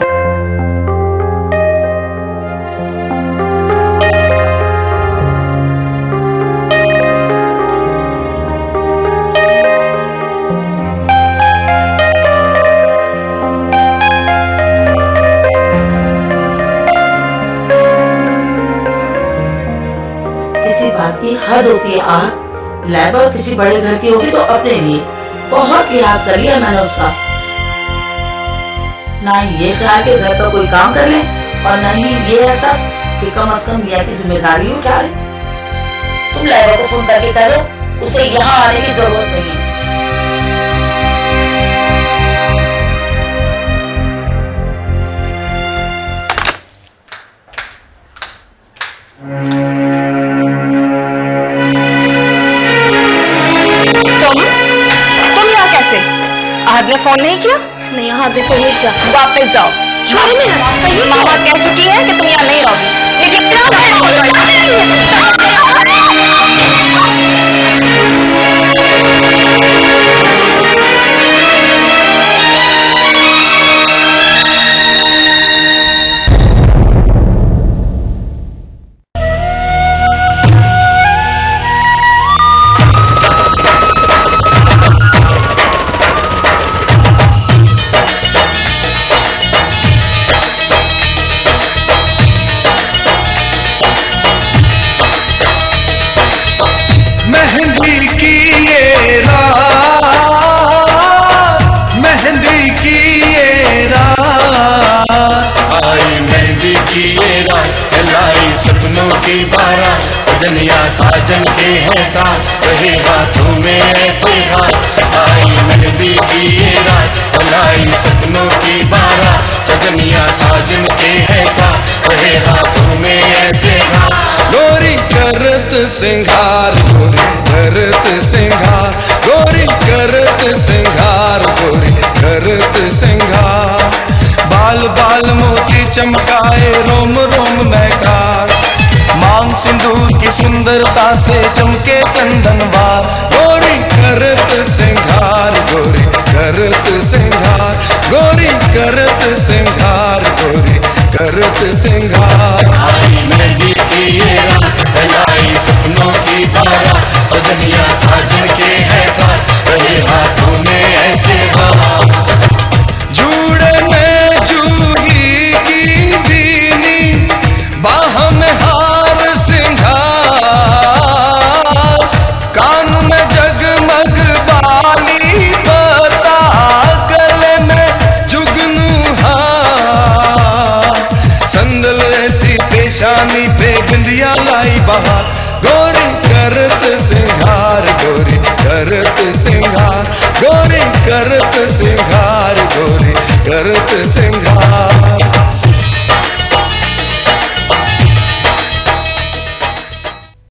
की हद होती है आहत। लाइबा किसी बड़े घर की होगी तो अपने लिए बहुत लिहाज कर लिया मैंने उसका। ना ये ख्याल के घर का कोई काम कर ले और ना ही ये एहसास कि कम से कम मियां की जिम्मेदारी उठा ले। तुम लाइबा को फोन करके कह दो उसे यहाँ आने की जरूरत नहीं है। आहद ने फोन नहीं किया? नहीं, आहद ने फोन नहीं किया। वापस जाओ। छोड़ो मेरा रास्ता। मामा कह चुकी है कि तुम यहाँ नहीं रहोगी। सजनिया साजन के है साथ रहे हाथों में ऐसे हाथ। आई मेहंदी की ये रात लाई सपनों की बारात। सजनिया साजन के है साथ रहे हाथों में ऐसे हाथ। गोरी करत सिंगार, गोरी करत सिंगार, गोरी करत सिंगार, गोरी करत सिंगार। बाल बाल मोती चमकाए, रोम रोम महकार। मांग सिंदूर की सुंदरता से चमके चंदनवार। गोरी करत सिंगार, गोरी करत सिंगार, गोरी करत सिंगार, गोरी करत सिंगार। आई मेहंदी की ये रात लाई सपनों की बारात। सजनिया साजन के है साथ रहे हाथों में ऐसे हाथ। जूड़े में जूही की बीनी, बाह में हार सिंगार, कान में जगमग बाली पता, गले में जुगनू हार। संदल ऐसी पेशानी पे बिंदिया लाई बहार। गोरी करत सिंगार, गोरी करत सिंगार, गोरी करत सिंगार, गोरी करत सिंगार।